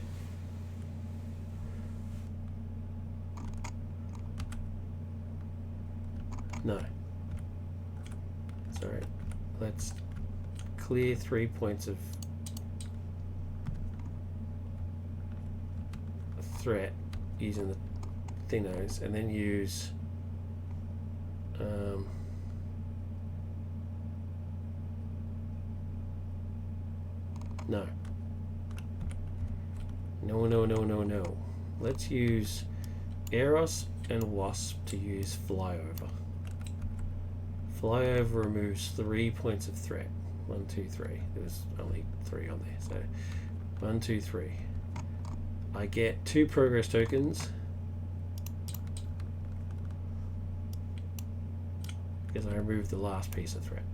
No. Sorry. Let's clear 3 points of threat using the thinnos, and then use no. No. Let's use Eros and Wasp to use Flyover. Flyover removes 3 points of threat. 1, 2, 3. There was only 3 on there. So 1, 2, 3. I get 2 progress tokens because I removed the last piece of threat.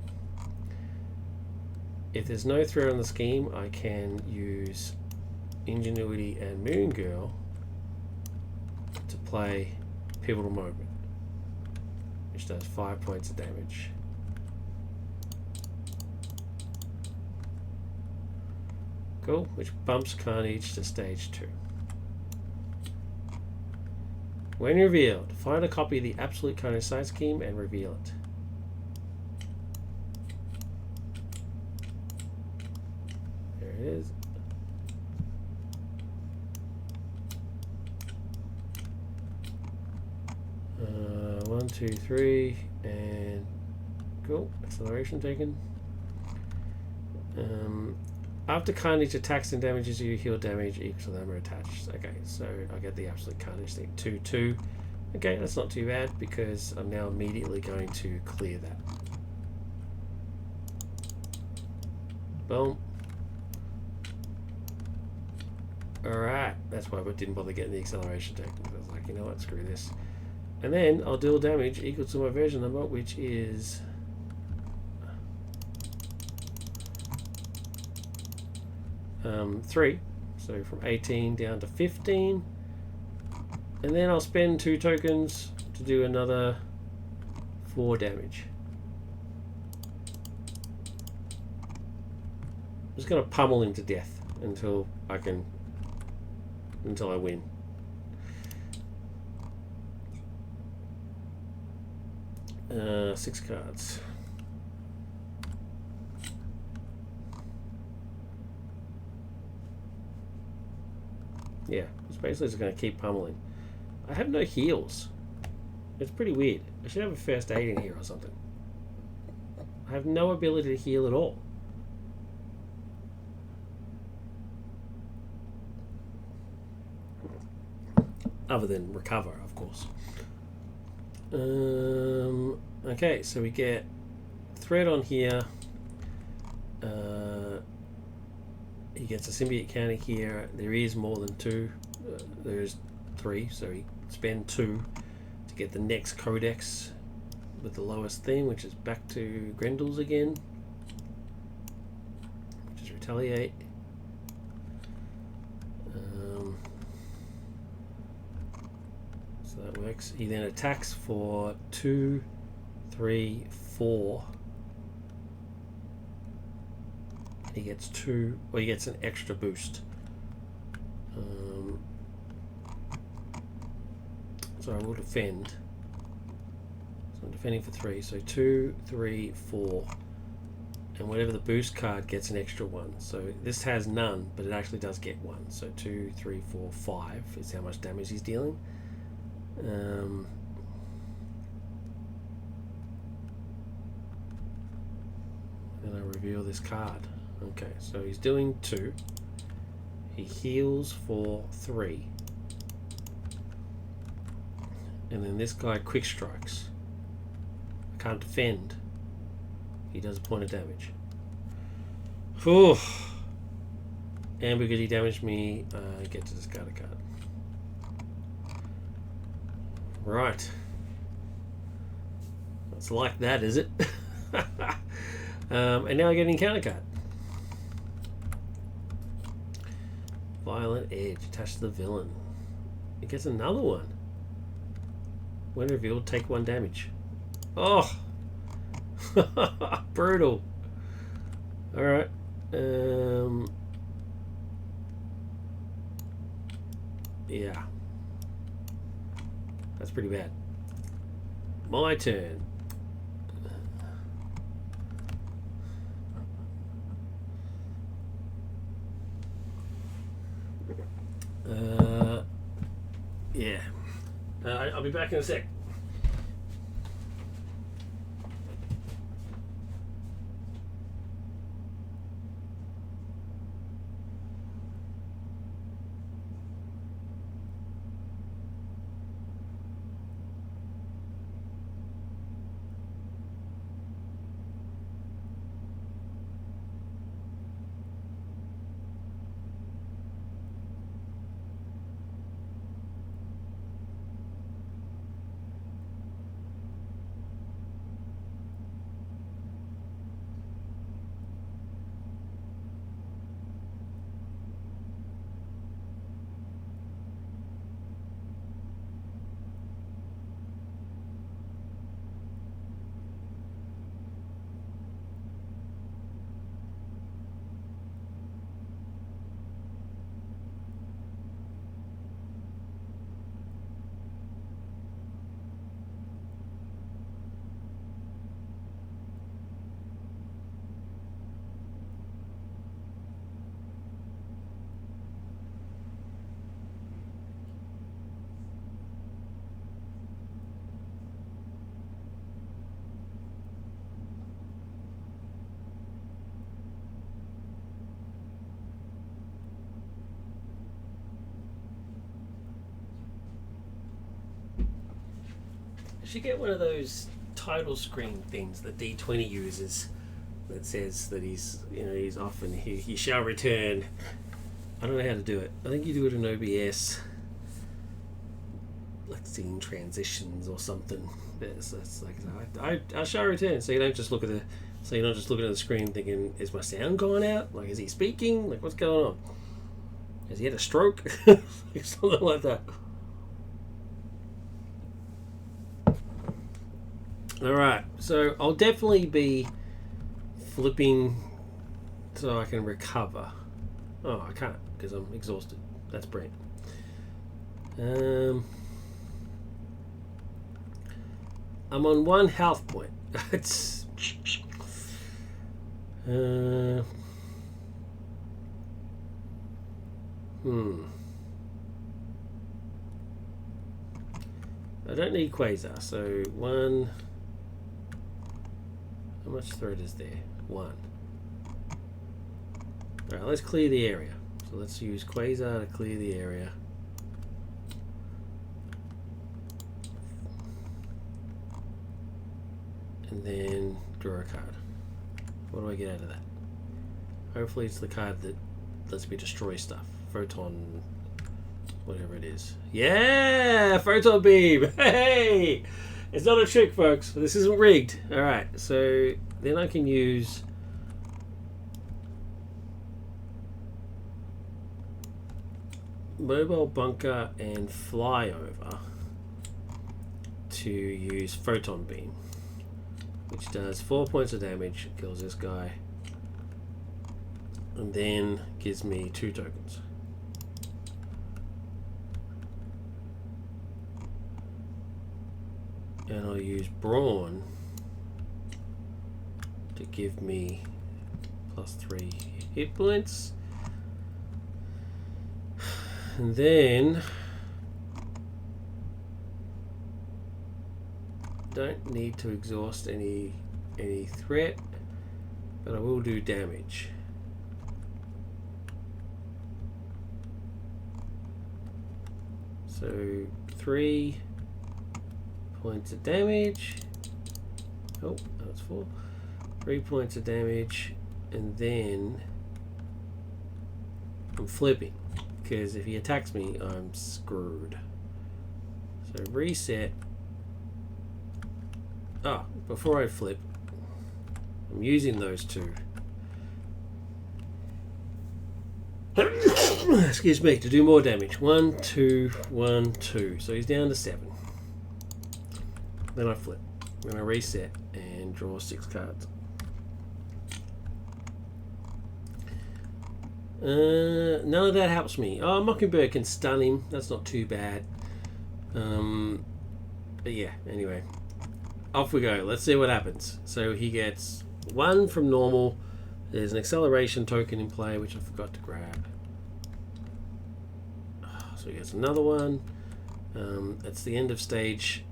If there's no threat on the scheme, I can use Ingenuity and Moon Girl to play Pivotal Moment, which does 5 points of damage. Cool, which bumps Carnage to stage 2. When revealed, find a copy of the Absolute Carnage side scheme and reveal it. There it is. One, two, three, and cool. Acceleration taken. After Carnage attacks and damages you, heal damage equal to the number attached. Okay, so I get the Absolute Carnage thing. 2, 2. Okay, that's not too bad because I'm now immediately going to clear that. Boom. Alright, that's why I didn't bother getting the acceleration taken. I was like, you know what, screw this. And then I'll deal damage equal to my version number, which is 3. So from 18 down to 15. And then I'll spend 2 tokens to do another 4 damage. I'm just going to pummel him to death until I win. Six cards. Yeah, it's basically just going to keep pummeling. I have no heals. It's pretty weird. I should have a first aid in here or something. I have no ability to heal at all. Other than recover, of course. Okay, so we get thread on here. He gets a symbiote counter here. There is more than 2. There is 3, so he spend 2 to get the next codex with the lowest thing, which is back to Grendel's again, which is Retaliate. So that works. He then attacks for 2, 3, 4. He gets 2, or he gets an extra boost. So I will defend. So I'm defending for 3. So 2, 3, 4. And whatever the boost card gets an extra 1. So this has none, but it actually does get 1. So 2, 3, 4, 5 is how much damage he's dealing. Then I reveal this card. Okay, so he's doing 2. He heals for 3. And then this guy quick strikes. I can't defend. He does a point of damage. Whew. And because he damaged me, I get to discard a card. Right. It's like that, is it? And now I get an encounter card. Violent Edge, attached to the villain. It gets another one. When revealed, take 1 damage. Oh! Brutal. Alright. Yeah. That's pretty bad. My turn. Yeah. I'll be back in a sec. I should get one of those title screen things that D20 uses that says that he's off and he shall return. I don't know how to do it. I think you do it in OBS, like scene transitions or something. That's like I shall return. So you don't just look at you're not just looking at the screen thinking, is my sound going out? Like, is he speaking? Like, what's going on? Has he had a stroke? Like, something like that. Alright, so I'll definitely be flipping so I can recover. Oh, I can't because I'm exhausted. That's brilliant. I'm on 1 health point. It's I don't need Quasar, so 1. How much threat is there? 1. Alright, let's clear the area. So let's use Quasar to clear the area. And then draw a card. What do I get out of that? Hopefully it's the card that lets me destroy stuff. Photon, whatever it is. Yeah! Photon beam! Hey! It's not a trick, folks. This isn't rigged. Alright, so then I can use mobile bunker and flyover to use photon beam, which does 4 points of damage, kills this guy, and then gives me 2 tokens. And I'll use Brawn to give me +3 hit points. And then don't need to exhaust any threat, but I will do damage. So 3 points of damage. Oh, that's 4. 3 points of damage, and then I'm flipping, because if he attacks me, I'm screwed. So reset. before I flip, I'm using those two. Excuse me, to do more damage. 1, 2, 1, 2. So he's down to 7. Then I flip. Then I reset and draw 6 cards. None of that helps me. Oh, Mockingbird can stun him. That's not too bad. But yeah, anyway. Off we go. Let's see what happens. So he gets 1 from normal. There's an acceleration token in play, which I forgot to grab. So he gets another one. It's the end of stage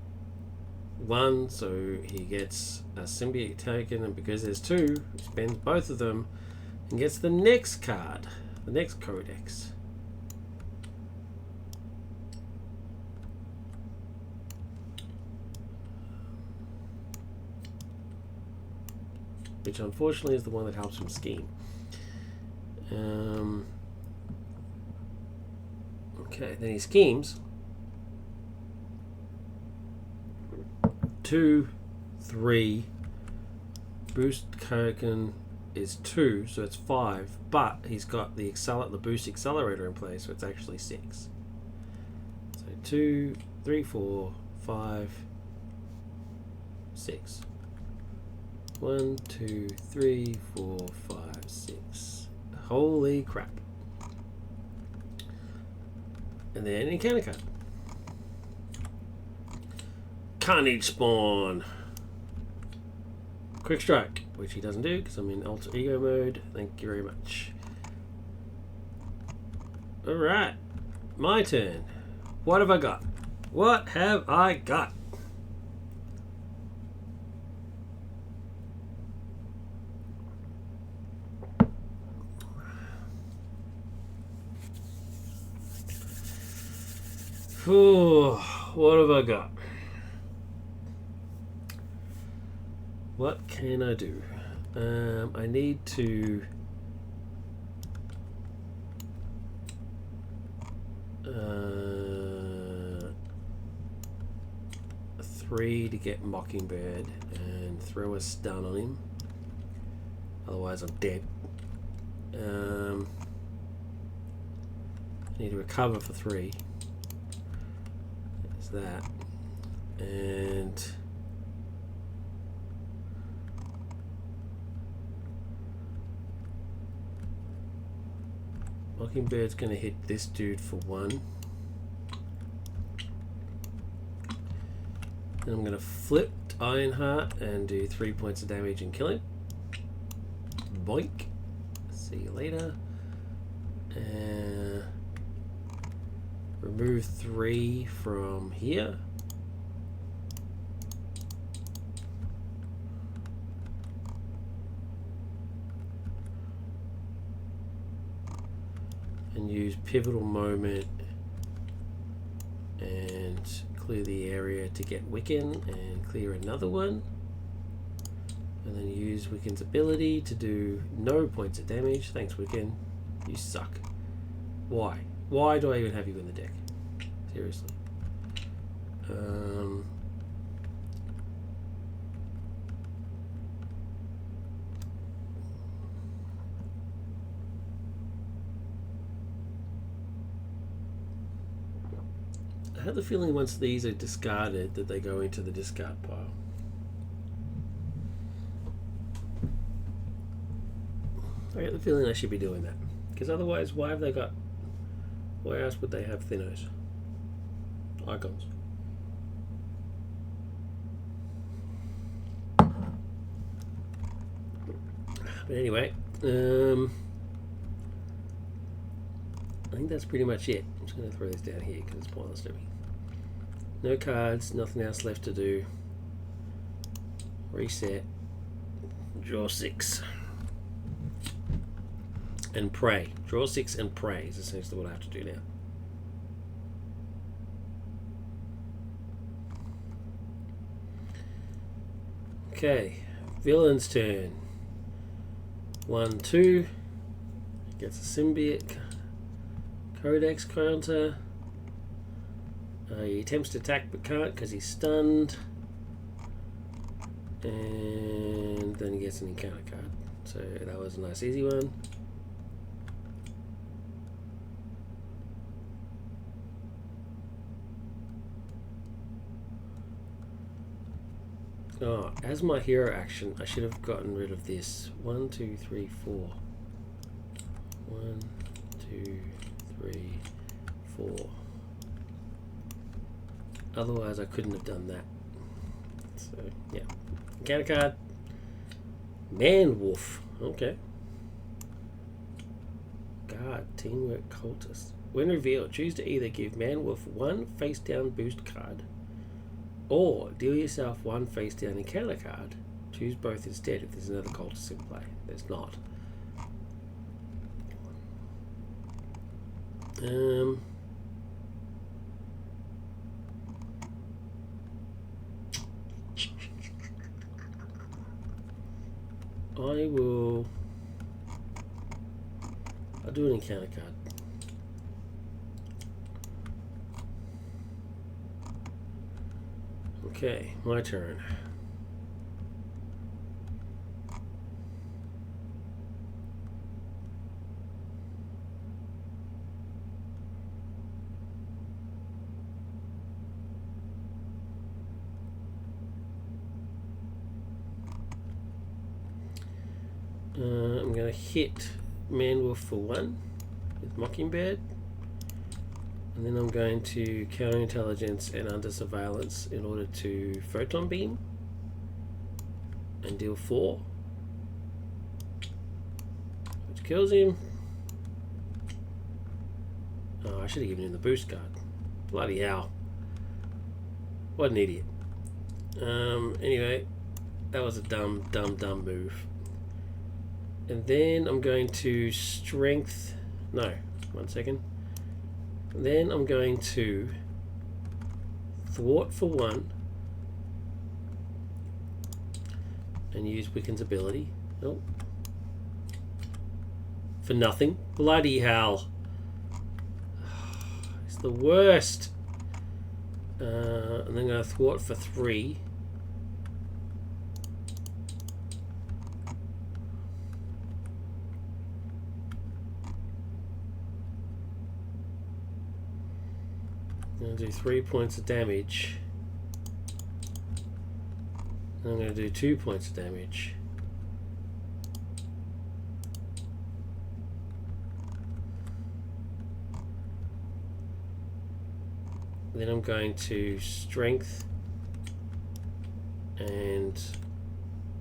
1, so he gets a symbiote token, and because there's 2, he spends both of them and gets the next card, the next codex. Which unfortunately is the one that helps him scheme. Okay, then he schemes. 2, 3. Boost token is 2, so it's 5. But he's got the boost accelerator in place, so it's actually 6. So 2, 3, 4, 5, 6. 1, 2, 3, 4, 5, 6. Holy crap. And then encounter card. Carnage spawn. Quick strike, which he doesn't do because I'm in alter ego mode. Thank you very much. Alright. My turn. What have I got? What have I got? Ooh, what have I got? What can I do? I need to 3 to get Mockingbird and throw a stun on him. Otherwise I'm dead. I need to recover for 3. There's that. And Mockingbird's going to hit this dude for 1. Then I'm going to flip Ironheart and do 3 points of damage and kill him. Boink. See you later. Remove 3 from here. And use Pivotal Moment and clear the area to get Wiccan and clear another one. And then use Wiccan's ability to do no points of damage. Thanks, Wiccan. You suck. Why? Why do I even have you in the deck? Seriously. I have the feeling once these are discarded that they go into the discard pile. I get the feeling I should be doing that. Because otherwise, why have they got... Why else would they have Thanos? Icons. But anyway, I think that's pretty much it. I'm just going to throw this down here because it's pointless to me. No cards, nothing else left to do. Reset. Draw 6. And pray. Draw 6 and pray is essentially what I have to do now. Okay, villain's turn. 1, 2. Gets a symbiote. Codex counter. He attempts to attack but can't because he's stunned. And then he gets an encounter card. So that was a nice easy one. Oh, as my hero action, I should have gotten rid of this. 1, 2, 3, 4. 1, 2, 3, 4. Otherwise, I couldn't have done that. So, yeah. Encounter card. Man Wolf. Okay. Guard. Teamwork Cultist. When revealed, choose to either give Man Wolf 1 face down boost card, or deal yourself 1 face down encounter card. Choose both instead if there's another cultist in play. There's not. I'll do an encounter card. Okay, my turn. I'm going to hit Man-Wolf for 1 with Mockingbird. And then I'm going to counterintelligence and under surveillance in order to photon beam and deal 4, which kills him. Oh, I should have given him the boost card. Bloody hell. What an idiot. Anyway, that was a dumb move. And then I'm going to strength. No, 1 second. Then I'm going to thwart for 1 and use Wiccan's ability. Oh. For nothing. Bloody hell. It's the worst. And then I'm going to thwart for 3. I'm going to do 3 points of damage. And I'm going to do 2 points of damage. Then I'm going to strength and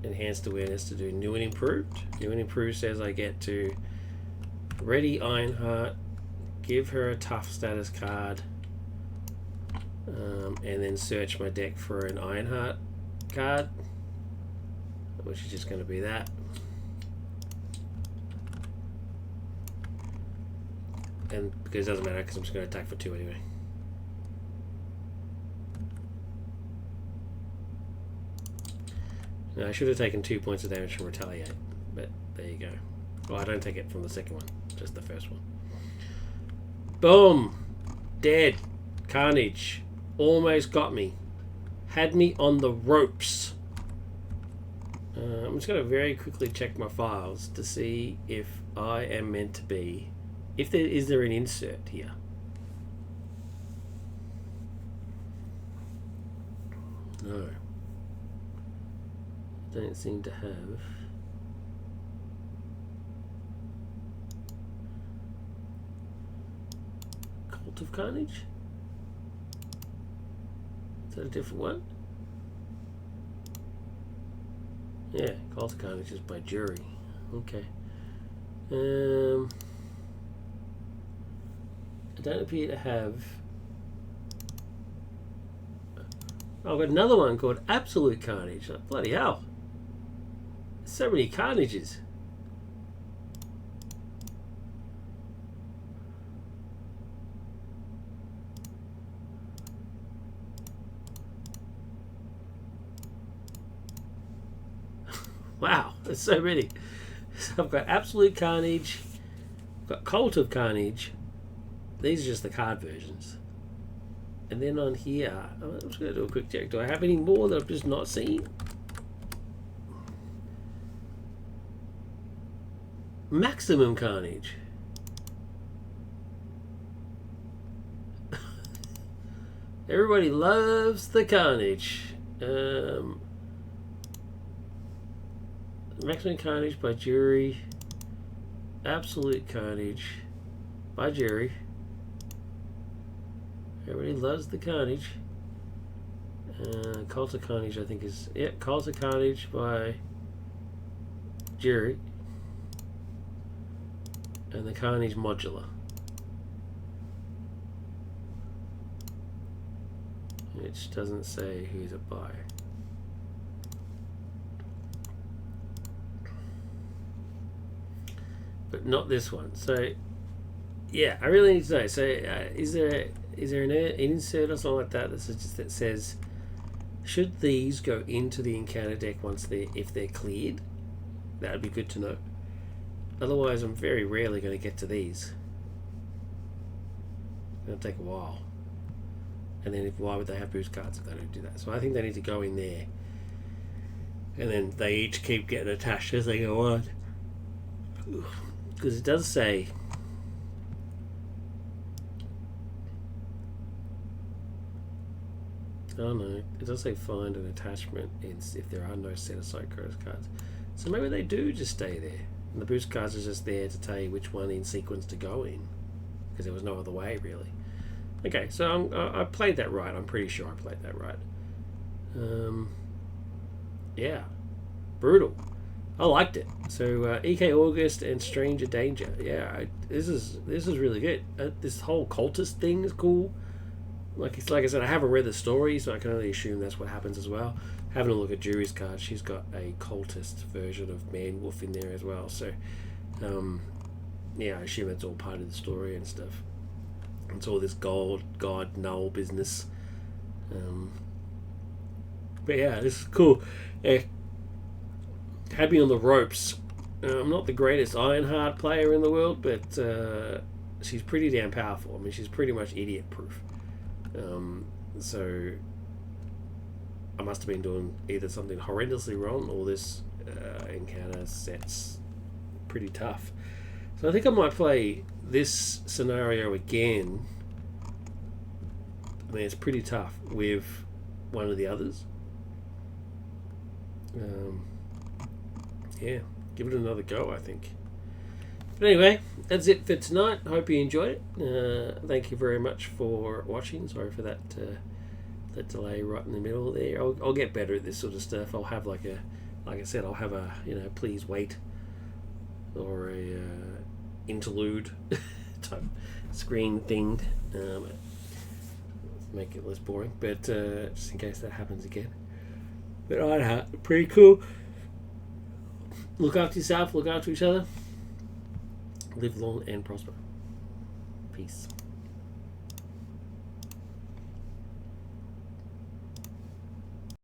enhanced awareness to do new and improved. New and improved says I get to ready Ironheart, give her a tough status card, and then search my deck for an Ironheart card, which is just going to be that. And because it doesn't matter, because I'm just going to attack for 2 anyway. Now, I should have taken 2 points of damage from Retaliate, but there you go. Well, I don't take it from the second one, just the first one. Boom! Dead. Carnage. Almost got me. Had me on the ropes. I'm just going to very quickly check my files to see if I am meant to be... Is there an insert here? No. Don't seem to have. Cult of Carnage? Is that a different one? Yeah, Cult of Carnage is by jury. Okay. I don't appear to have... Oh, I've got another one called Absolute Carnage. Oh, bloody hell. There's so many Carnages. Wow, there's so many. So I've got Absolute Carnage, I've got Cult of Carnage. These are just the card versions. And then on here, I'm just going to do a quick check. Do I have any more that I've just not seen? Maximum Carnage. Everybody loves the Carnage. Maximum Carnage by Jury. Absolute Carnage by Jerry. Everybody loves the Carnage. Cult of Carnage, I think is... Yep, Cult of Carnage by Jerry. And the Carnage Modular. Which doesn't say who's it by. But not this one. So, yeah, I really need to know. So, is there an insert or something like that that says, should these go into the encounter deck if they're cleared? That would be good to know. Otherwise, I'm very rarely going to get to these. It'll take a while. And then why would they have boost cards if they don't do that? So I think they need to go in there. And then they each keep getting attached as they go on. Because it does say... Oh no, it does say find an attachment if there are no set aside cards. So maybe they do just stay there. And the boost cards are just there to tell you which one in sequence to go in. Because there was no other way, really. Okay, so I played that right. I'm pretty sure I played that right. Yeah. Brutal. I liked it. So ekAugust and Stranger Danger. Yeah, this is really good. This whole cultist thing is cool. Like I said, I haven't read the story, so I can only assume that's what happens as well. Having a look at Jury's card, she's got a cultist version of Man Wolf in there as well. So, yeah, I assume it's all part of the story and stuff. It's all this God null business. But yeah, this is cool. Had me on the ropes. I'm not the greatest Ironheart player in the world, but she's pretty damn powerful. I mean, she's pretty much idiot proof. So I must have been doing either something horrendously wrong or this encounter set's pretty tough. So I think I might play this scenario again. I mean, it's pretty tough with one of the others. Yeah, give it another go, I think. But anyway, that's it for tonight. Hope you enjoyed it. Thank you very much for watching. Sorry for that delay right in the middle there. I'll get better at this sort of stuff. I'll have like I said, I'll have a please wait or a interlude type screen thing. Make it less boring, but just in case that happens again. But Ironheart, pretty cool. Look after yourself, look after each other. Live long and prosper. Peace.